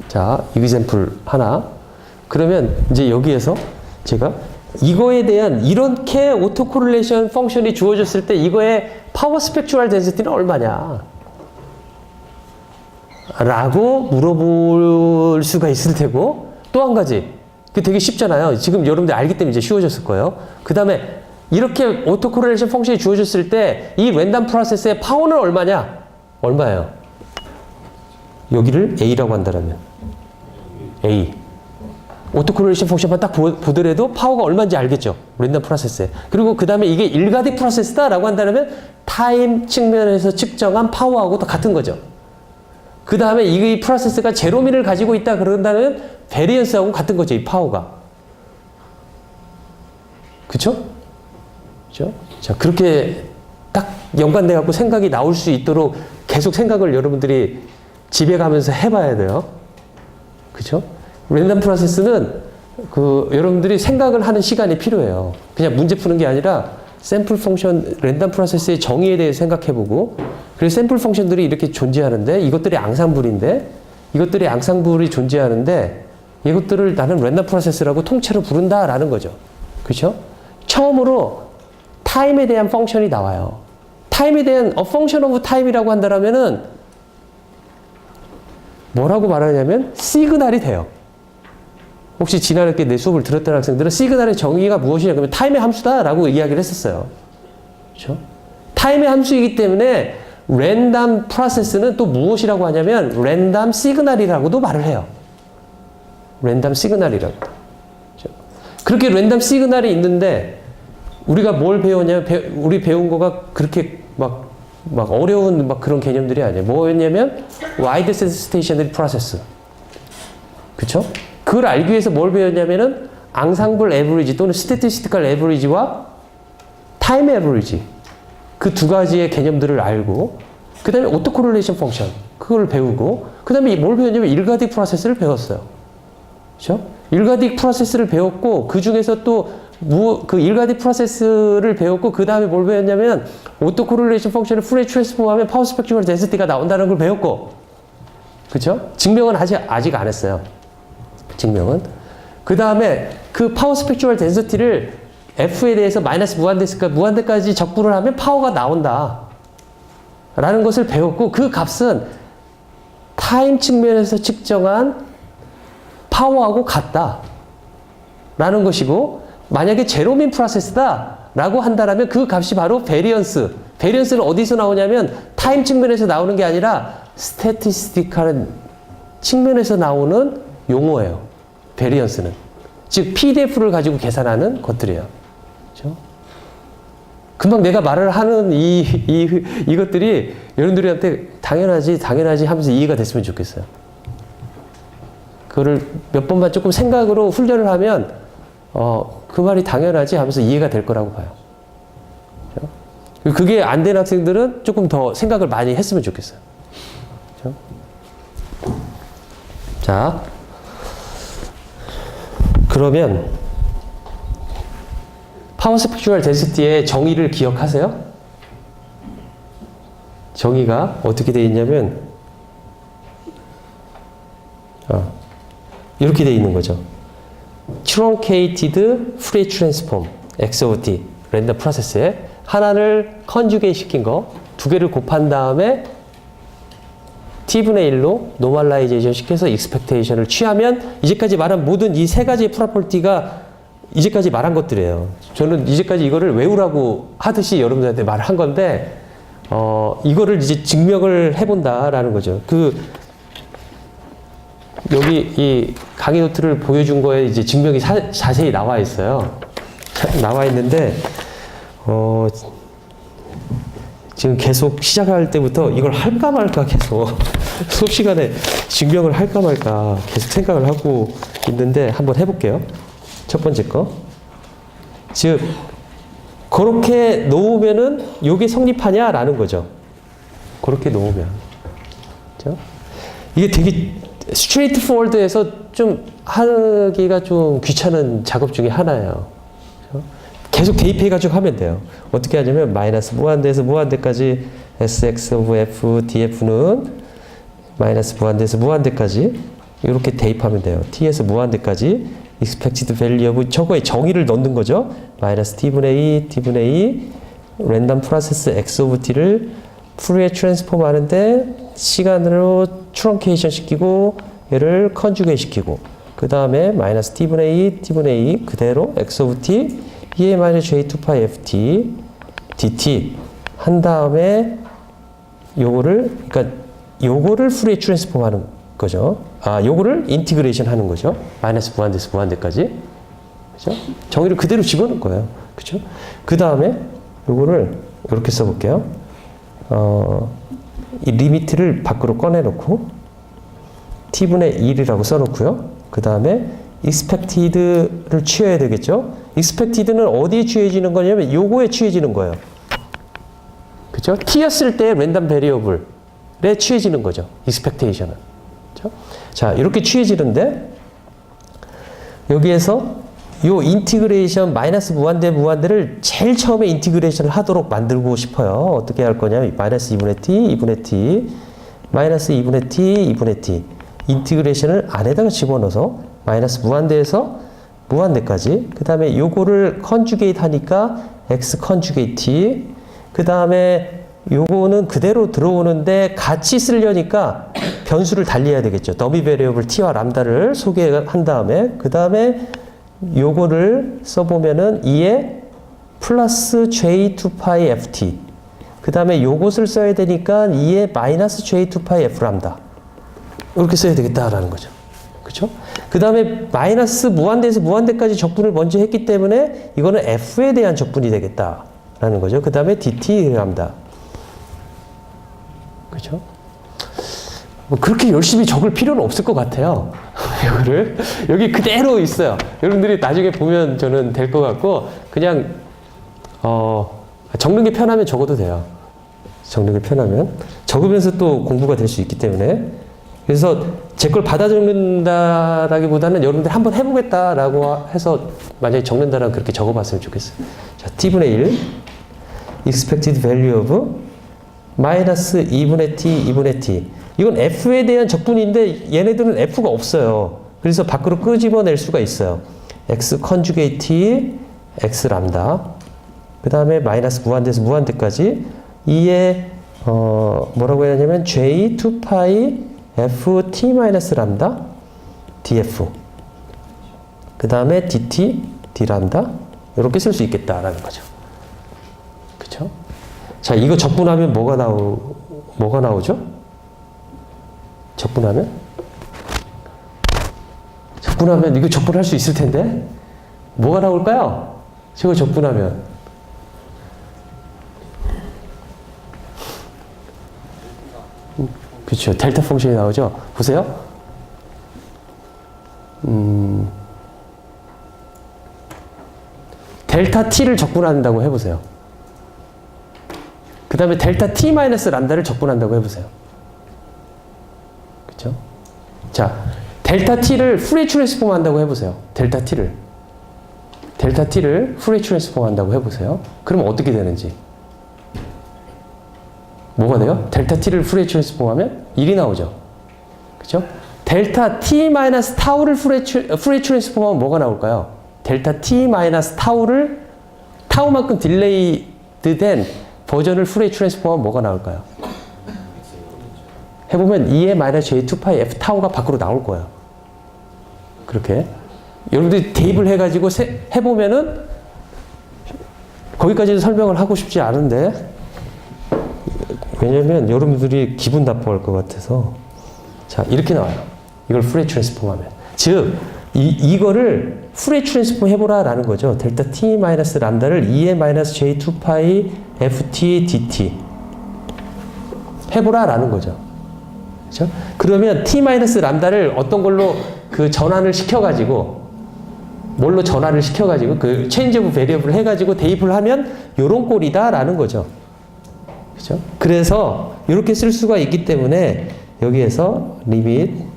자, example 하나. 그러면 이제 여기에서 제가 이거에 대한 이렇게 오토 코릴레이션 펑션이 주어졌을 때 이거의 파워 스펙츄얼 덴시티는 얼마냐? 라고 물어볼 수가 있을 테고 또 한 가지. 그 되게 쉽잖아요. 지금 여러분들 알기 때문에 이제 쉬워졌을 거예요. 그 다음에 이렇게 오토 코릴레이션 펑션이 주어졌을 때 이 랜덤 프로세스의 파워는 얼마냐? 얼마예요? 여기를 A라고 한다면 A. 오토 코릴레이션 펑션만 딱 보더라도 파워가 얼마인지 알겠죠? 랜덤 프로세스에. 그리고 그 다음에 이게 일가딕 프로세스다라고 한다면 타임 측면에서 측정한 파워하고 또 같은 거죠. 그 다음에 이 프로세스가 제로미를 가지고 있다 그런다면 베리언스하고 같은 거죠. 이 파워가. 그쵸? 그쵸? 자, 그렇게 딱 연관돼 갖고 생각이 나올 수 있도록 계속 생각을 여러분들이 집에 가면서 해봐야 돼요. 그쵸? 랜덤 프로세스는 여러분들이 생각을 하는 시간이 필요해요. 그냥 문제 푸는 게 아니라 샘플 펑션, 랜덤 프로세스의 정의에 대해 생각해보고, 그래서 샘플 펑션들이 이렇게 존재하는데, 이것들이 앙상블인데, 이것들이 앙상블이 존재하는데, 이것들을 나는 랜덤 프로세스라고 통째로 부른다라는 거죠. 그렇죠? 처음으로 타임에 대한 펑션이 나와요. 타임에 대한 펑션 오브 타임이라고 한다면은 뭐라고 말하냐면 시그널이 돼요. 혹시 지난해 내 수업을 들었던 학생들은 시그널의 정의가 무엇이냐 그러면 타임의 함수다라고 이야기를 했었어요. 그렇죠? 타임의 함수이기 때문에 랜덤 프로세스는 또 무엇이라고 하냐면 랜덤 시그널이라고도 말을 해요. 랜덤 시그널이라고. 그렇죠? 그렇게 랜덤 시그널이 있는데 우리가 뭘 배웠냐면 우리 배운 거가 그렇게 막 어려운 막 그런 개념들이 아니에요. 뭐였냐면 와이드 센스 스테이셔너리 프로세스. 그쵸? 그걸 알기 위해서 뭘 배웠냐면은 앙상블 에버리지 또는 스태티스티컬 에버리지와 타임 에버리지 그 두 가지의 개념들을 알고 그 다음에 오토코릴레이션 펑션 그걸 배우고 그 다음에 뭘 배웠냐면 일가딕 프로세스를 배웠어요. 그쵸? 일가딕 프로세스를 배웠고 그 중에서 또 그 일가딕 프로세스를 배웠고 그 다음에 뭘 배웠냐면 오토코릴레이션 펑션을 푸리에 트랜스폼하면 파워 스펙트럴 덴시티가 나온다는 걸 배웠고 그쵸? 증명은 아직 안 했어요. 증명은. 그 다음에 그 파워 스펙트럴 덴시티를 F에 대해서 마이너스 무한대까지 적분을 하면 파워가 나온다. 라는 것을 배웠고 그 값은 타임 측면에서 측정한 파워하고 같다. 라는 것이고 만약에 제로민 프로세스다. 라고 한다면 그 값이 바로 베리언스. 베리언스는 어디서 나오냐면 타임 측면에서 나오는 게 아니라 스태티스티컬 측면에서 나오는 용어예요. 베리언스는. 즉 PDF를 가지고 계산하는 것들이에요. 그렇죠? 금방 내가 말을 하는 이것들이 여러분들한테 당연하지 하면서 이해가 됐으면 좋겠어요. 그거를 몇 번만 조금 생각으로 훈련을 하면 그 말이 당연하지 하면서 이해가 될 거라고 봐요. 그렇죠? 그게 안 된 학생들은 조금 더 생각을 많이 했으면 좋겠어요. 그렇죠? 자, 그러면 파워 스펙트럴 덴시티의 정의를 기억하세요? 정의가 어떻게 되어 있냐면 이렇게 되어 있는 거죠. truncated Fourier transform X of t 랜덤 프로세스에 하나를 컨주게이트 시킨 거 두 개를 곱한 다음에 t분의 1로 노멀라이제이션 시켜서 익스펙테이션을 취하면 이제까지 말한 모든 이 세 가지의 프로퍼티가 이제까지 말한 것들이에요. 저는 이제까지 이거를 외우라고 하듯이 여러분들한테 말을 한 건데 이거를 이제 증명을 해본다라는 거죠. 여기 이 강의 노트를 보여준 거에 이제 증명이 자세히 나와 있어요. 나와 있는데 지금 계속 시작할 때부터 이걸 할까 말까 계속 수업 시간에 증명을 할까 말까 계속 생각을 하고 있는데 한번 해볼게요. 첫 번째 거. 즉 그렇게 놓으면은 요게 성립하냐라는 거죠. 그렇게 놓으면. 그렇죠? 이게 되게 스트레이트 포워드에서 좀 하기가 좀 귀찮은 작업 중에 하나예요. 그렇죠? 계속 대입해가지고 하면 돼요. 어떻게 하냐면 마이너스 무한대에서 무한대까지 sx of f df는 마이너스 무한대에서 무한대까지 이렇게 대입하면 돼요. t에서 무한대까지 expected value of 저거에 정의를 넣는 거죠. 마이너스 t분의 2 랜덤 프로세스 x of t를 푸리에 트랜스폼 하는데 시간으로 트렁케이션 시키고 얘를 컨주게이트 시키고 그 다음에 마이너스 t분의 2 그대로 x of t e 마이너스 j2파이 ft dt 한 다음에 요거를 푸리에 트랜스폼 하는 거죠. 요거를 인티그레이션 하는 거죠. 마이너스 무한대에서 무한대까지. 그죠? 정의를 그대로 집어넣은 거예요. 그죠? 그 다음에 요거를 이렇게 써볼게요. 이 리미트를 밖으로 꺼내놓고 t분의 1이라고 써놓고요. 그 다음에 expected를 취해야 되겠죠. expected는 어디에 취해지는 거냐면 요거에 취해지는 거예요. 그죠? t였을 때 랜덤 베리어블에 취해지는 거죠. expectation은. 그죠? 자, 이렇게 취해지는데 여기에서 요 인티그레이션 마이너스 무한대를 제일 처음에 인티그레이션을 하도록 만들고 싶어요. 어떻게 할 거냐면 마이너스 2분의 t 마이너스 2분의 t 인티그레이션을 안에다가 집어넣어서 마이너스 무한대에서 무한대까지 그 다음에 요거를 컨주게이트 하니까 x 컨주게이트 t 그 다음에 요거는 그대로 들어오는데 같이 쓰려니까 변수를 달리해야 되겠죠. 더미 베리어블 t와 람다를 소개한 다음에 그 다음에 요거를 써보면은 2에 플러스 j2파이 ft 그 다음에 요것을 써야 되니까 2에 마이너스 j2파이 f 람다 이렇게 써야 되겠다라는 거죠. 그렇죠? 그 다음에 마이너스 무한대에서 무한대까지 적분을 먼저 했기 때문에 이거는 f에 대한 적분이 되겠다라는 거죠. 그 다음에 dt 람다. 그렇죠? 뭐 그렇게 열심히 적을 필요는 없을 것 같아요. 이거를 여기 그대로 있어요. 여러분들이 나중에 보면 저는 될 것 같고 그냥 적는 게 편하면 적어도 돼요. 적는 게 편하면 적으면서 또 공부가 될 수 있기 때문에 그래서 제 걸 받아 적는다라기보다는 여러분들 한번 해보겠다라고 해서 만약에 적는다라면 그렇게 적어봤으면 좋겠어요. 자, t분의 1 expected value of 마이너스 2분의 t 2분의 t 이건 f에 대한 적분인데 얘네들은 f가 없어요. 그래서 밖으로 끄집어낼 수가 있어요. x 컨주게이트 t x 람다 그 다음에 마이너스 무한대에서 무한대까지 2에 뭐라고 해야 하냐면 j 2파이 f t 마이너스 람다 df 그 다음에 dt d 람다 이렇게 쓸 수 있겠다라는 거죠. 그쵸? 자, 이거 적분하면 뭐가 나오죠? 적분하면 이거 적분할 수 있을 텐데 뭐가 나올까요? 저거 적분하면 그렇죠. 델타 펑션이 나오죠. 보세요. 델타 t를 적분한다고 해보세요. 그 다음에 델타 t 마이너스 람다를 적분한다고 해보세요. 그렇죠? 자, 델타 t를 프레이 트랜스폼 한다고 해보세요. 델타 t를 프레이 트랜스폼 한다고 해보세요. 그럼 어떻게 되는지. 뭐가 돼요? 델타 t를 프레이 트랜스폼 하면 1이 나오죠. 그죠? 델타 t 마이너스 타우를 프레이 트랜스폼 하면 뭐가 나올까요? 델타 t 마이너스 타우만큼 딜레이드 된 버전을 프레이 트랜스폼 하면 뭐가 나올까요? 해보면 2의 마이너스 j2파이 f 타우가 밖으로 나올 거예요. 그렇게. 여러분들이 대입을 해가지고 해보면은 거기까지는 설명을 하고 싶지 않은데 왜냐면 여러분들이 기분 나빠할 것 같아서 자 이렇게 나와요. 이걸 프레이 트랜스폼 하면 즉 이거를 프레이 트랜스폼 해보라 라는 거죠. 델타 t 마이너스 람다를 2의 마이너스 j2파이 ft dt 해보라 라는 거죠. 그렇죠? 그러면 t 마이너스 람다를 어떤 걸로 그 전환을 시켜가지고 뭘로 전환을 시켜가지고 그 체인지 오브 베리어블을 해가지고 대입을 하면 요런 꼴이다 라는 거죠. 그죠? 그래서 이렇게 쓸 수가 있기 때문에 여기에서 리밋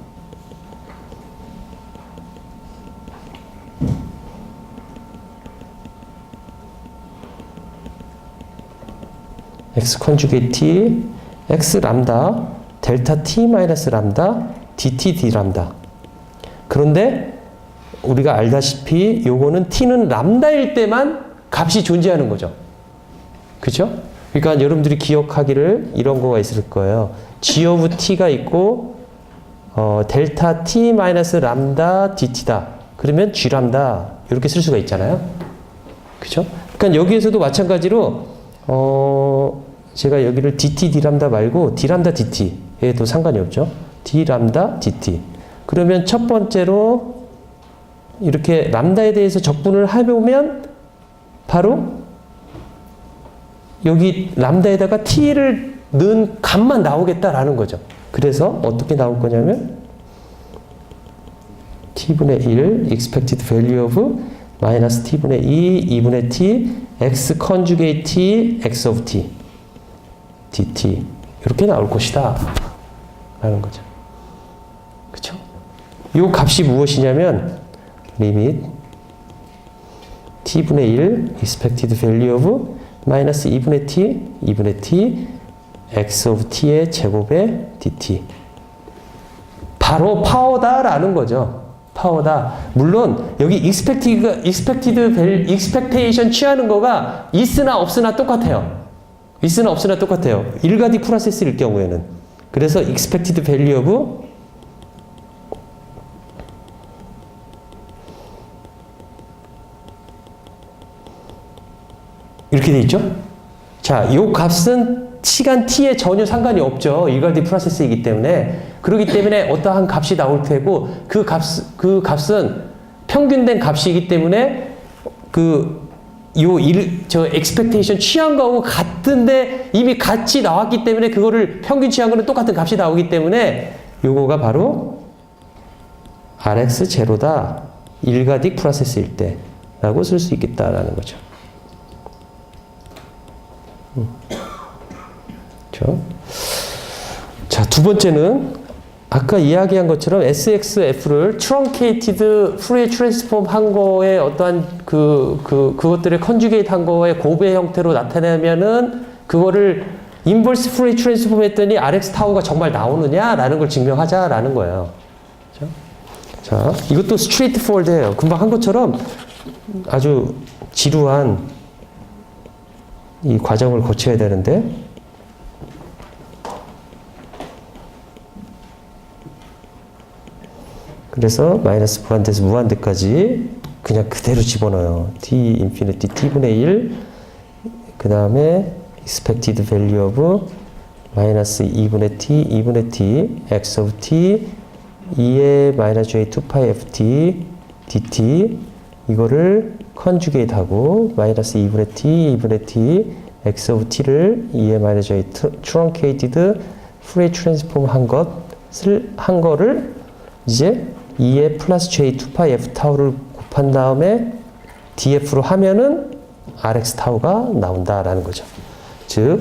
x 컨주게이트 t x 람다 델타 t 마이너스 람다 dt d 람다. 그런데 우리가 알다시피 요거는 t는 람다일 때만 값이 존재하는 거죠. 그죠? 그러니까 여러분들이 기억하기를 이런 거가 있을 거예요. g of t가 있고 델타 t 마이너스 람다 dt다. 그러면 g 람다 이렇게 쓸 수가 있잖아요. 그죠? 그러니까 여기에서도 마찬가지로 제가 여기를 dt d 람다 말고 d 람다 dt에도 상관이 없죠. d 람다 dt. 그러면 첫 번째로 이렇게 람다에 대해서 적분을 해보면 바로 여기 람다에다가 t를 넣은 값만 나오겠다라는 거죠. 그래서 어떻게 나올 거냐면 t분의 1 expected value of 마이너스 t분의 2 2분의 t x 컨주게이트 t x of t dt 이렇게 나올 것이다 라는 거죠. 그쵸? 이 값이 무엇이냐면 리밋 t분의 1 expected value of 마이너스 2분의 t x of t의 제곱에 dt 바로 파워다라는 거죠. 파워다. 물론 여기 expectation 취하는 거가 있으나 없으나 똑같아요. 있으나 없으나 똑같아요. 일가디 프로세스일 경우에는. 그래서 expected value of 이렇게 돼 있죠? 자, 이 값은 시간 t에 전혀 상관이 없죠. 일괄 프로세스이기 때문에. 그렇기 때문에 어떠한 값이 나올 테고 그 값은 평균된 값이기 때문에 저 expectation 취한 거하고 같은데 이미 같이 나왔기 때문에 그거를 평균 취한 거는 똑같은 값이 나오기 때문에 요거가 바로 RX0다. 일가딕 프로세스일 때 라고 쓸 수 있겠다라는 거죠. 그렇죠? 자, 두 번째는 아까 이야기한 것처럼 SXF를 트렁케이티드 프레이 트랜스폼 한 거에 어떠한 그것들을 컨주게이트 한 거에 곱의 형태로 나타내면은 그거를 인버스 프레이 트랜스폼 했더니 RX 타우가 정말 나오느냐라는 걸 증명하자라는 거예요. 그렇죠? 자, 이것도 스트레이트 포워드예요. 금방 한 것처럼 아주 지루한 이 과정을 거쳐야 되는데 그래서 마이너스 무한대에서 무한대까지 그냥 그대로 집어넣어요. t 인피니티 t분의 1 그 다음에 expected value of 마이너스 2분의 t x of t 2의 마이너스 j 2파이 ft dt 이거를 컨주게이트 하고 마이너스 2분의 t x of t를 2의 마이너스 j truncated 프레이 트랜스폼 한 거를 이제 2의 플러스 j 2파이 f 타우를 곱한 다음에 df로 하면은 rx 타우가 나온다라는 거죠. 즉,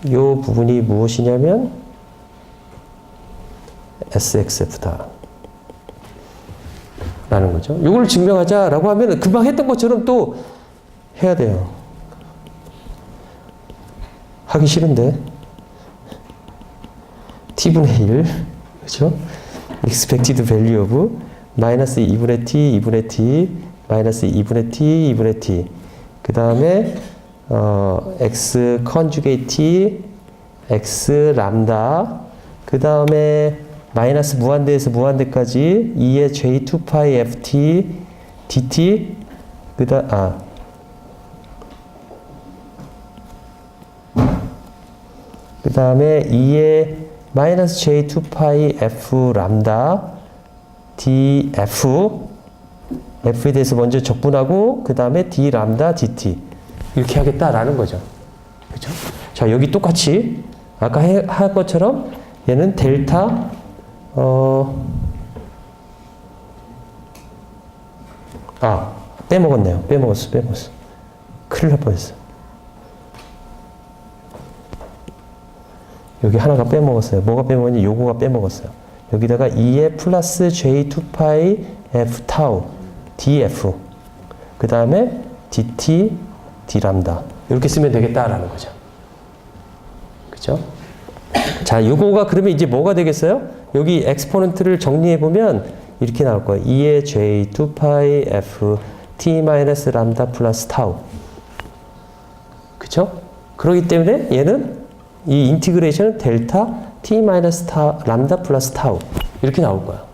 이 부분이 무엇이냐면 SXF다. 라는 거죠. 이걸 증명하자라고 하면 금방 했던 것처럼 또 해야 돼요. 하기 싫은데. t분의 1. 그죠? expected value of 마이너스 2분의 t, 마이너스 2분의 t. 그 다음에 x conjugate t, x 람다. 그 다음에 마이너스 무한대에서 무한대까지 2의 j2파이 ft dt 그 다음에 2의 마이너스 j2파이 f 람다 df f에 대해서 먼저 적분하고 그 다음에 d 람다 dt 이렇게 하겠다라는 거죠. 그렇죠? 자, 여기 똑같이 아까 한 것처럼 얘는 델타 빼먹었네요. 빼먹었어. 큰일 날 뻔했어. 여기 하나가 빼먹었어요. 뭐가 빼먹었니? 요거가 빼먹었어요. 여기다가 2의 플러스 j2파이 f 타우 df 그 다음에 dt d 람다 이렇게 쓰면 되겠다라는 거죠. 그죠? 자, 요거가 그러면 이제 뭐가 되겠어요? 여기 엑스포넌트를 정리해 보면 이렇게 나올 거예요. 2의 j2파이 f t 마이너스 람다 플러스 타우. 그쵸? 그렇기 때문에 얘는 이 인티그레이션은 델타 t 마이너스 람다 플러스 타우 이렇게 나올 거야.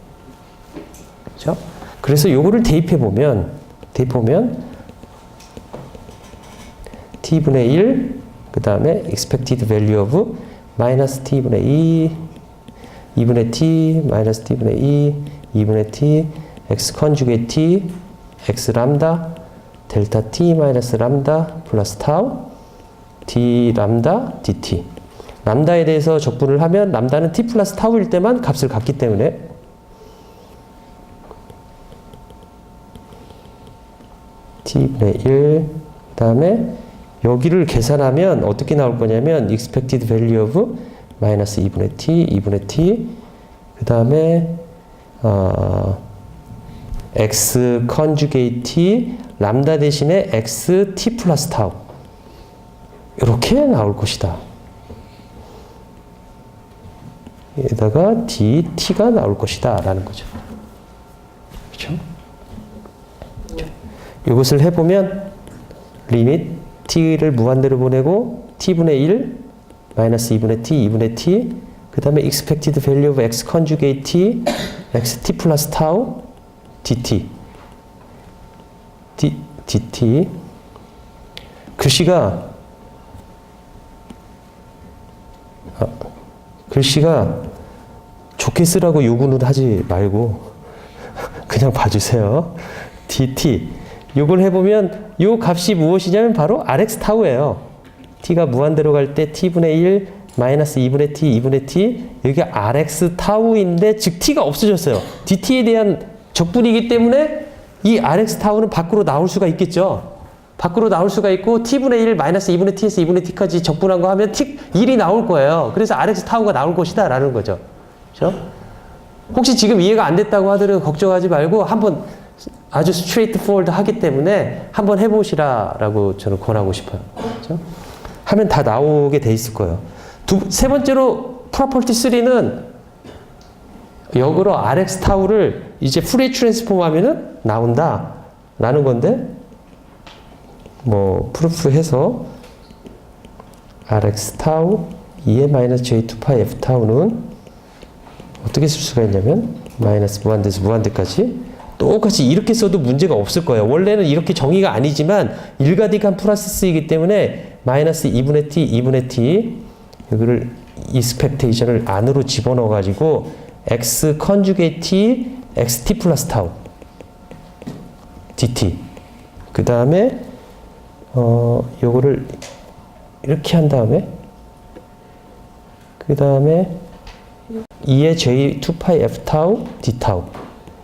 그쵸? 그래서 요거를 대입해 보면 t분의 1 그 다음에 expected value of 마이너스 t분의 2 2분의 t 마이너스 t분의 2 2분의 t x 컨주게이트 t x 람다 델타 t 마이너스 람다 플러스 타우 d 람다 dt 람다에 대해서 적분을 하면 람다는 t 플러스 타우일 때만 값을 갖기 때문에 t분의 1 그 다음에 여기를 계산하면 어떻게 나올 거냐면 expected value of 마이너스 2분의 t 그 다음에 x conjugate t 람다 대신에 x t 플러스 타우 이렇게 나올 것이다. 여기다가 dt가 나올 것이다 라는 거죠. 그렇죠? 이것을 해보면 리밋 t를 무한대로 보내고 t분의 1 마이너스 2분의 t 그 다음에 expected value of x conjugate t, xt 플러스 타우, dt. dt. 글씨가 좋게 쓰라고 요구는 하지 말고 그냥 봐주세요. dt. 요걸 해보면 요 값이 무엇이냐면 바로 rx 타우예요. t가 무한대로 갈 때 t분의 1 마이너스 2분의 t, 2분의 t 여기가 rx 타우인데 즉 t가 없어졌어요. dt에 대한 적분이기 때문에 이 rx 타우는 밖으로 나올 수가 있겠죠. 밖으로 나올 수가 있고 t분의 1 마이너스 2분의 t에서 2분의 t까지 적분한 거 하면 1이 나올 거예요. 그래서 rx 타우가 나올 것이다 라는 거죠. 그렇죠? 혹시 지금 이해가 안 됐다고 하더라도 걱정하지 말고 한번 아주 스트레이트 포워드 하기 때문에 한번 해보시라라고 저는 권하고 싶어요. 그렇죠? 하면 다 나오게 돼 있을 거예요. 세 번째로 프로퍼티 3는 역으로 RX 타우를 이제 풀의 트랜스폼 하면은 나온다 라는 건데 뭐 프루프 해서 RX 타우 2의 마이너스 J2파이 F 타우는 어떻게 쓸 수가 있냐면 마이너스 무한대에서 무한대까지 똑같이 이렇게 써도 문제가 없을 거예요. 원래는 이렇게 정의가 아니지만 일가딕한 프로세스이기 때문에 마이너스 2분의 t, 2분의 t 여기를 익스펙테이션을 안으로 집어넣어 가지고 x 컨주게이트 t, xt 플러스 타우 dt 그 다음에 요거를 이렇게 한 다음에 그 다음에 2의 j 2파이 f 타우 d 타우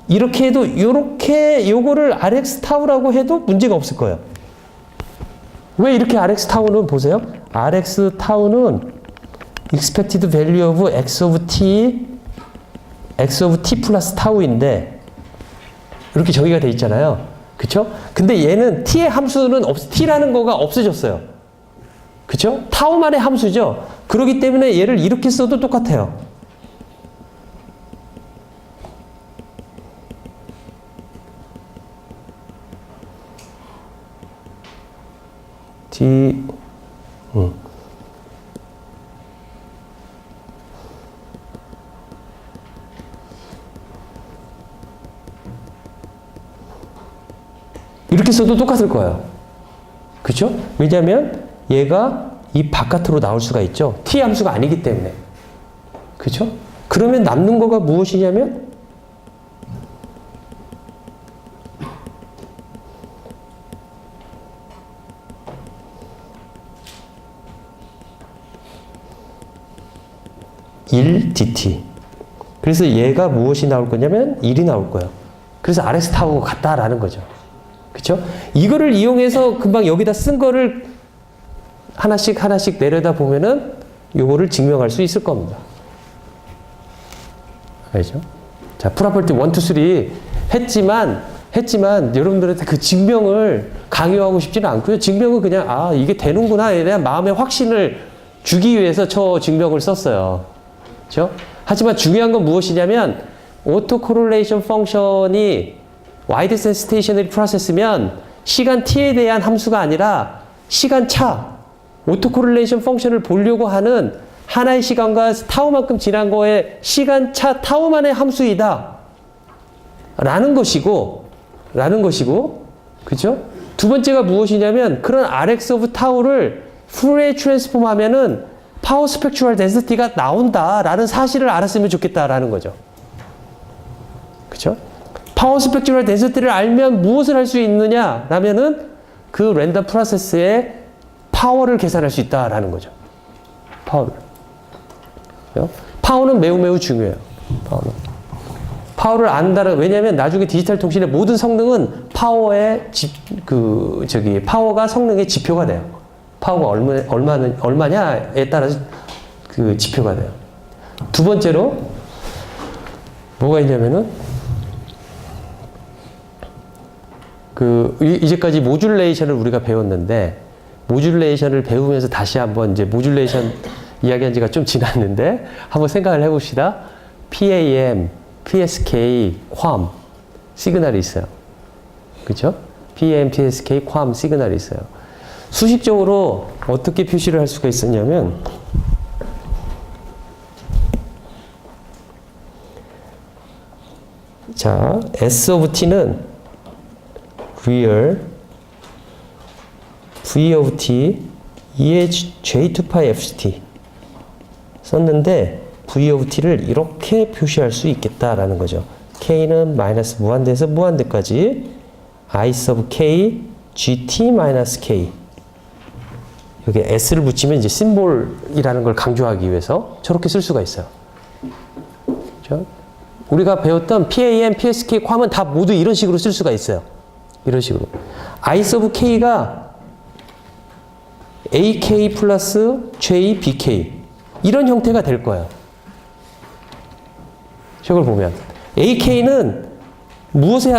이렇게 해도 요렇게 요거를 rx 타우라고 해도 문제가 없을 거예요. 왜 이렇게 rx 타우는 보세요. rx 타우는 expected value of x of t 플러스 타우인데 이렇게 정의가 돼 있잖아요. 그쵸? 근데 얘는 t의 함수는 t라는 거가 없어졌어요. 그쵸? 타우만의 함수죠. 그렇기 때문에 얘를 이렇게 써도 똑같아요. 이렇게 써도 똑같을 거예요. 그죠? 왜냐면 얘가 이 바깥으로 나올 수가 있죠. t 함수가 아니기 때문에. 그죠? 그러면 남는 거가 무엇이냐면 dt. 그래서 얘가 무엇이 나올 거냐면 1이 나올 거예요. 그래서 RX 타우가 같다라는 거죠. 그쵸? 이거를 이용해서 금방 여기다 쓴 거를 하나씩 내려다 보면은 요거를 증명할 수 있을 겁니다. 알죠? 자, 프로퍼티 1, 2, 3 했지만 여러분들한테 그 증명을 강요하고 싶지는 않고요. 증명은 그냥 이게 되는구나에 대한 마음의 확신을 주기 위해서 저 증명을 썼어요. 그렇죠? 하지만 중요한 건 무엇이냐면 오토 코릴레이션 펑션이 와이드 센시테이셔너리 프로세스면 시간 t에 대한 함수가 아니라 시간 차 오토 코릴레이션 펑션을 보려고 하는 하나의 시간과 타우만큼 지난 거에 시간 차 타우만의 함수이다 라는 것이고 그죠? 두 번째가 무엇이냐면 그런 RX of 타우를 풀에 트랜스폼 하면은 파워 스펙트럴 덴시티가 나온다라는 사실을 알았으면 좋겠다라는 거죠. 그죠? 파워 스펙트럴 덴시티를 알면 무엇을 할 수 있느냐라면은 그 랜덤 프로세스의 파워를 계산할 수 있다라는 거죠. 파워는 매우 중요해요. 파워를 안다는 왜냐하면 나중에 디지털 통신의 모든 성능은 파워가 성능의 지표가 돼요. 파워가 얼마냐에 따라서 그 지표가 돼요. 두 번째로 뭐가 있냐면은 이제까지 모듈레이션을 우리가 배웠는데 모듈레이션을 배우면서 다시 한번 이제 모듈레이션 이야기한 지가 좀 지났는데 한번 생각을 해봅시다. PAM, PSK, QAM 시그널이 있어요. 그렇죠? PAM, PSK, QAM 시그널이 있어요. 수식적으로 어떻게 표시를 할 수가 있었냐면 자, S of t는 real v of t 2의 j2 파이 ft 썼는데 v of t를 이렇게 표시할 수 있겠다라는 거죠. k는 마이너스 무한대에서 무한대까지 I sub k gt 마이너스 k 여기 s를 붙이면 이제 심볼이라는 걸 강조하기 위해서 저렇게 쓸 수가 있어요. 그렇죠? 우리가 배웠던 PAM, PSK, 괌은 다 모두 이런 식으로 쓸 수가 있어요. 이런 식으로. I sub k가 AK 플러스 J, BK 이런 형태가 될 거예요. 저걸 보면 AK는 무엇에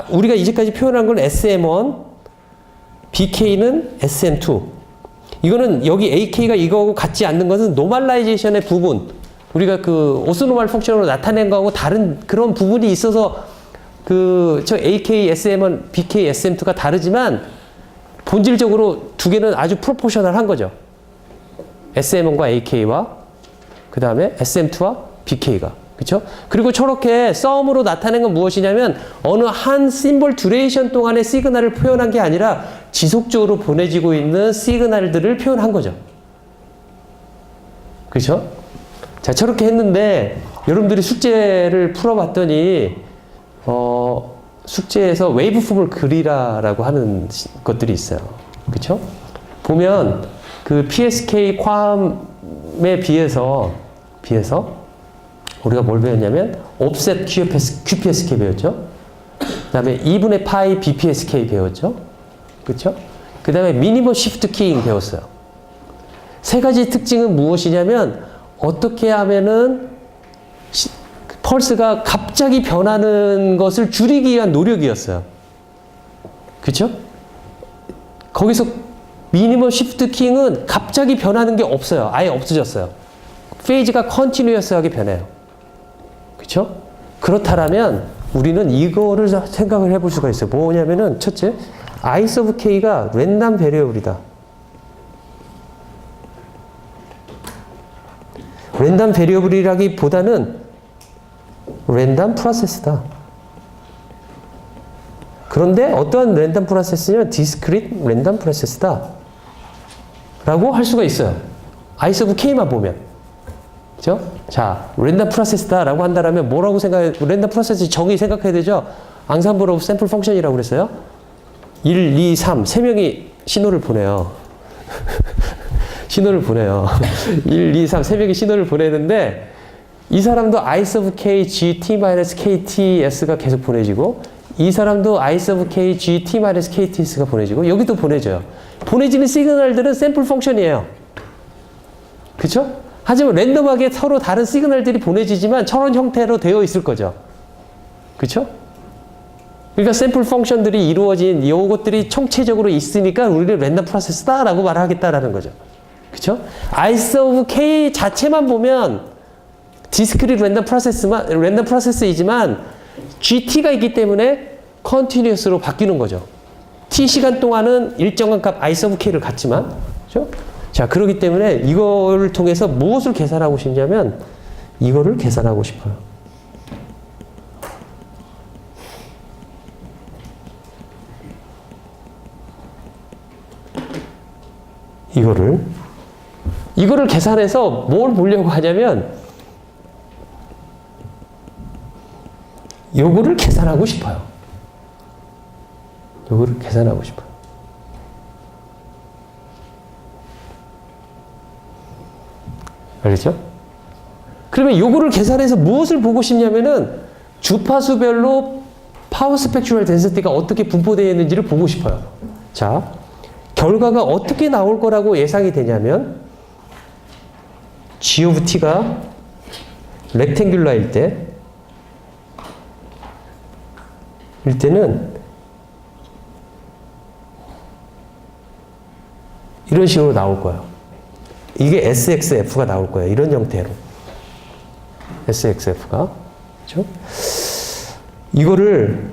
우리가 이제까지 표현한 건 SM1, BK는 SM2. 이거는 여기 AK가 이거하고 같지 않는 것은 노멀라이제이션의 부분, 우리가 그 오스노멀 펑션으로 나타낸 거하고 다른 그런 부분이 있어서 저 AK, SM1, BK, SM2가 다르지만 본질적으로 두 개는 아주 프로포셔널한 거죠. SM1과 AK와 그 다음에 SM2와 BK가. 그렇죠? 그리고 저렇게 썸으로 나타낸 건 무엇이냐면 어느 한 심볼 듀레이션 동안의 시그널을 표현한 게 아니라 지속적으로 보내지고 있는 시그널들을 표현한 거죠. 그렇죠? 자, 저렇게 했는데 여러분들이 숙제를 풀어봤더니 숙제에서 웨이브폼을 그리라라고 하는 것들이 있어요. 그렇죠? 보면 그 PSK 괌에 비해서 우리가 뭘 배웠냐면 offset QPSK 배웠죠. 그 다음에 2분의 파이 BPSK 배웠죠. 그렇죠? 그 다음에 미니멈 시프트 키잉 배웠어요. 세 가지 특징은 무엇이냐면 어떻게 하면은 펄스가 갑자기 변하는 것을 줄이기 위한 노력이었어요. 그렇죠? 거기서 미니멈 시프트 키잉은 갑자기 변하는 게 없어요. 아예 없어졌어요. 페이지가 컨티뉴어스하게 변해요. 그렇죠? 그렇다면 우리는 이거를 생각을 해볼 수가 있어요. 뭐냐면은 첫째, I sub k가 랜덤 베리어블이다. 랜덤 베리어블이라기보다는 랜덤 프로세스다. 그런데 어떠한 랜덤 프로세스냐면 디스크릿 랜덤 프로세스다 라고 할 수가 있어요. I sub k만 보면. 그죠? 자, 랜덤 프로세스다 라고 한다면 뭐라고 생각해? 랜덤 프로세스 정의 생각해야 되죠? 앙상블 오브 샘플 펑션이라고 그랬어요. 1, 2, 3, 3명이 신호를 보내요. 신호를 보내요. 1, 2, 3, 3명이 신호를 보내는데 이 사람도 I sub k gt-ktS가 계속 보내지고 이 사람도 I sub k gt-ktS가 보내지고 여기도 보내져요. 보내지는 시그널들은 샘플 펑션이에요. 그쵸? 하지만 랜덤하게 서로 다른 시그널들이 보내지지만 저런 형태로 되어 있을 거죠. 그쵸? 그러니까 샘플 펑션들이 이루어진 이것들이 총체적으로 있으니까 우리는 랜덤 프로세스다라고 말을 하겠다라는 거죠. 그쵸? I sub k 자체만 보면 디스크릿 랜덤 프로세스이지만 GT가 있기 때문에 컨티뉴어스로 바뀌는 거죠. T 시간 동안은 일정한 값 I sub k를 갖지만, 그죠? 자, 그렇기 때문에 이거를 통해서 무엇을 계산하고 싶냐면 이거를 계산하고 싶어요. 이거를 계산해서 뭘 보려고 하냐면 요거를 계산하고 싶어요. 요거를 계산하고 싶어요. 알겠죠? 그러면 요거를 계산해서 무엇을 보고 싶냐면은 주파수별로 파워 스펙트럴 덴시티가 어떻게 분포되어 있는지를 보고 싶어요. 자, 결과가 어떻게 나올 거라고 예상이 되냐면 G of T가 렉탱귤라일 때는 이런 식으로 나올 거예요. 이게 SXF가 나올 거예요. 이런 형태로. SXF가. 그렇죠? 이거를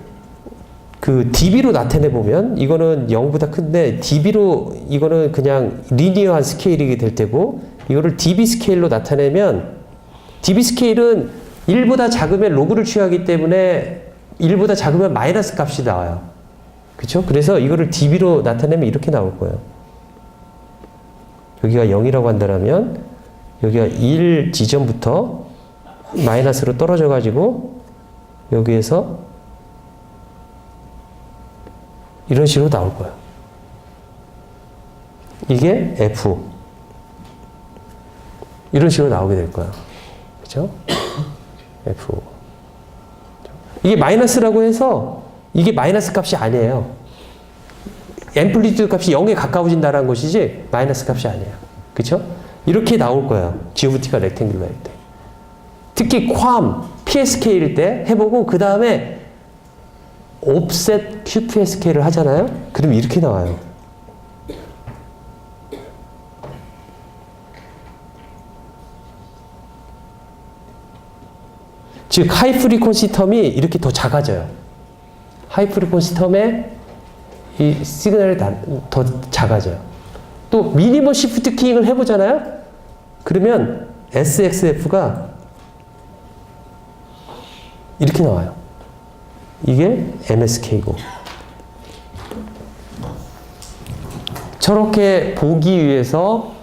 그 dB로 나타내 보면 이거는 0보다 큰데 dB로 이거는 그냥 리니어한 스케일이 될 테고 이거를 dB 스케일로 나타내면 dB 스케일은 1보다 작으면 로그를 취하기 때문에 1보다 작으면 마이너스 값이 나와요. 그쵸? 그래서 이거를 dB로 나타내면 이렇게 나올 거예요. 여기가 0이라고 한다면 여기가 1 지점부터 마이너스로 떨어져 가지고 여기에서 이런 식으로 나올 거예요. 이게 F. 이런 식으로 나오게 될 거야. 그죠? F. 이게 마이너스라고 해서 이게 마이너스 값이 아니에요. 앰플리튜드 값이 0에 가까워진다는 것이지 마이너스 값이 아니에요. 그쵸? 이렇게 나올 거예요. GOT가 렉탱귤러일 때. 특히 괌, PSK일 때 해보고 그 다음에 옵셋 QPSK를 하잖아요? 그럼 이렇게 나와요. 즉 하이 프리퀀시 텀이 이렇게 더 작아져요. 하이 프리퀀시 텀에 이 시그널이 더 작아져요. 또 미니멈 시프트 키잉을 해보잖아요. 그러면 SXF가 이렇게 나와요. 이게 MSK고. 저렇게 보기 위해서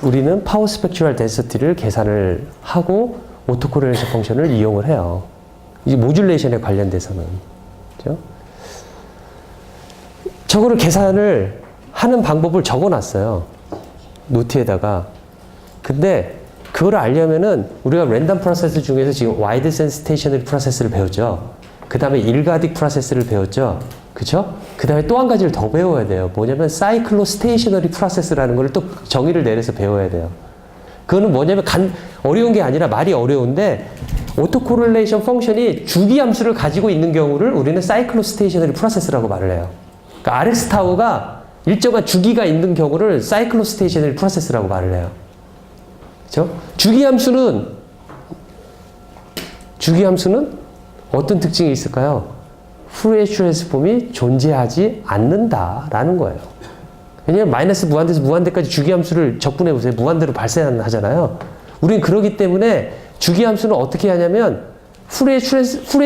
우리는 파워 스펙츄럴 덴시티를 계산을 하고 오토코렐레이션 펑션을 이용을 해요. 이 모듈레이션에 관련돼서는. 그죠? 저거를 계산을 하는 방법을 적어 놨어요. 노트에다가. 근데 그거를 알려면은 우리가 랜덤 프로세스 중에서 지금 와이드 센시테이셔너리 프로세스를 배웠죠. 그 다음에 일가딕 프로세스를 배웠죠. 그쵸? 그 다음에 또 한 가지를 더 배워야 돼요. 뭐냐면 사이클로 스테이셔너리 프로세스라는 걸 또 정의를 내려서 배워야 돼요. 그거는 뭐냐면 어려운 게 아니라 말이 어려운데 오토코렐레이션 펑션이 주기함수를 가지고 있는 경우를 우리는 사이클로 스테이셔너리 프로세스라고 말을 해요. 그러니까 RX 타우가 일정한 주기가 있는 경우를 사이클로 스테이셔너리 프로세스라고 말을 해요. 그렇죠? 주기함수는 어떤 특징이 있을까요? 후레이 트랜스폼이 존재하지 않는다라는 거예요. 왜냐하면 마이너스 무한대에서 무한대까지 주기함수를 적분해 보세요. 무한대로 발생하잖아요. 우린 그러기 때문에 주기함수는 어떻게 하냐면 후레이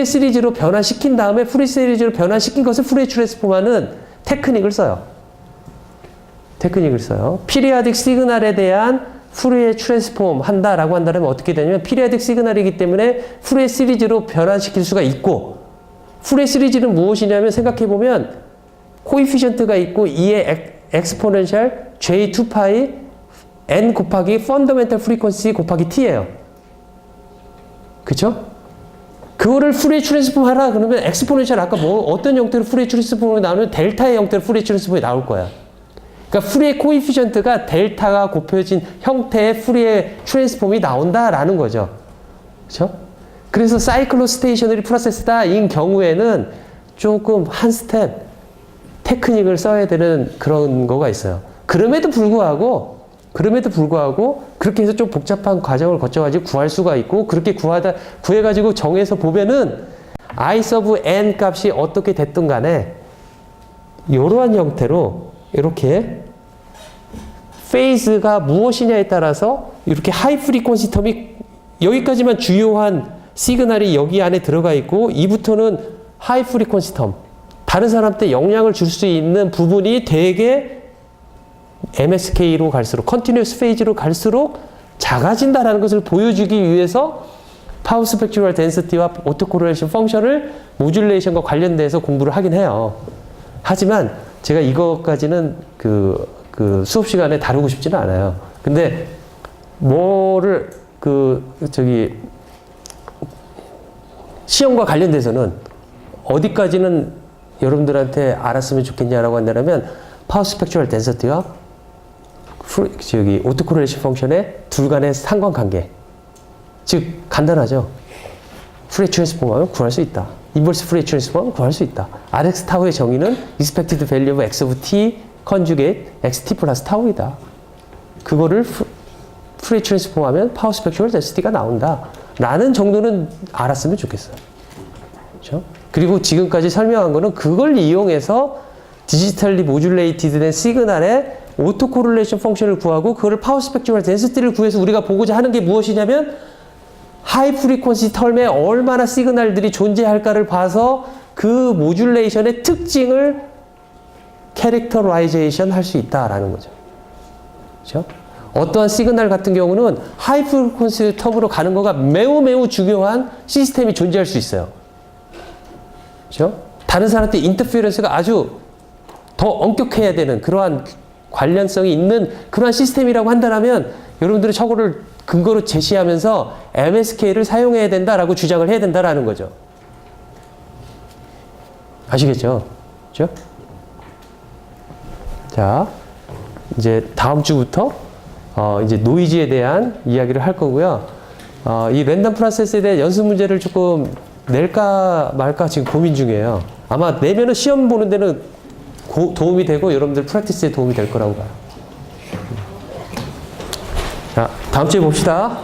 시리즈로 변환시킨 다음에 후레이 시리즈로 변환시킨 것을 후레이 트랜스폼하는 테크닉을 써요. 피리아딕 시그널에 대한 후레이 트랜스폼 한다라고 한다면 어떻게 되냐면 피리아딕 시그널이기 때문에 후레이 시리즈로 변환시킬 수가 있고 후레이 시리즈는 무엇이냐면 생각해보면 코이피션트가 있고 이의 엑스포넨셜 J2파이 N 곱하기 펀더멘탈 프리퀀시 곱하기 T예요. 그쵸? 그거를 후레이 트랜스폼 하라 그러면 엑스포넨셜 아까 어떤 형태로 후레이 트랜스폼이 나오면 델타의 형태로 후레이 트랜스폼이 나올 거야. 그러니까 후레이 코이피션트가 델타가 곱해진 형태의 후레이 트랜스폼이 나온다라는 거죠. 그렇죠? 그래서 사이클로 스테이셔너리 프로세스다인 경우에는 조금 한 스텝 테크닉을 써야 되는 그런 거가 있어요. 그럼에도 불구하고 그렇게 해서 좀 복잡한 과정을 거쳐가지고 구할 수가 있고 그렇게 구해가지고 정해서 보면은 I sub n 값이 어떻게 됐든 간에 이러한 형태로 이렇게 페이즈가 무엇이냐에 따라서 이렇게 하이 프리퀀시 텀이 여기까지만 주요한 시그널이 여기 안에 들어가 있고 이부터는 하이 프리퀀시 텀 다른 사람한테 영향을 줄 수 있는 부분이 되게 MSK로 갈수록 컨티뉴어스 페이지로 갈수록 작아진다라는 것을 보여주기 위해서 파워 스펙츄럴 덴시티와 오토코렐레이션 펑션을 모듈레이션과 관련돼서 공부를 하긴 해요. 하지만 제가 이것까지는 그 수업 시간에 다루고 싶지는 않아요. 근데 시험과 관련돼서는 어디까지는 여러분들한테 알았으면 좋겠냐라고 한다면 파워 스펙츄럴 덴시티와 오토코렐레이션 펑션의 둘 간의 상관관계. 즉 간단하죠. 후레이 트랜스폼 하면 구할 수 있다. 인버스 후레이 트랜스폼 하면 구할 수 있다. RX 타우의 정의는 expected value of x of t conjugate xt 플러스 타우이다. 그거를 후레이 트랜스폼 하면 파워 스펙츄럴 덴시티가 나온다. 라는 정도는 알았으면 좋겠어요. 그렇죠? 그리고 지금까지 설명한 거는 그걸 이용해서 디지털리 모듈레이티드 된 시그널의 오토코렐레이션 펑션을 구하고 그거를 파워 스펙츄럴 덴시티를 구해서 우리가 보고자 하는 게 무엇이냐면 하이 프리퀀시 텀에 얼마나 시그널들이 존재할까를 봐서 그 모듈레이션의 특징을 캐릭터라이제이션 할 수 있다라는 거죠. 그렇죠? 어떠한 시그널 같은 경우는 하이 프리퀀시 텀으로 가는 거가 매우 중요한 시스템이 존재할 수 있어요. 그렇죠? 다른 사람한테 인터페런스가 아주 더 엄격해야 되는 그러한 관련성이 있는 그러한 시스템이라고 한다면 여러분들은 저거를 근거로 제시하면서 MSK를 사용해야 된다라고 주장을 해야 된다라는 거죠. 아시겠죠? 그렇죠? 자, 이제 다음 주부터 이제 노이즈에 대한 이야기를 할 거고요. 이 랜덤 프로세스에 대한 연습 문제를 조금 낼까 말까 지금 고민 중이에요. 아마 내면은 시험 보는 데는 도움이 되고 여러분들 프랙티스에 도움이 될 거라고 봐요. 자, 다음 주에 봅시다.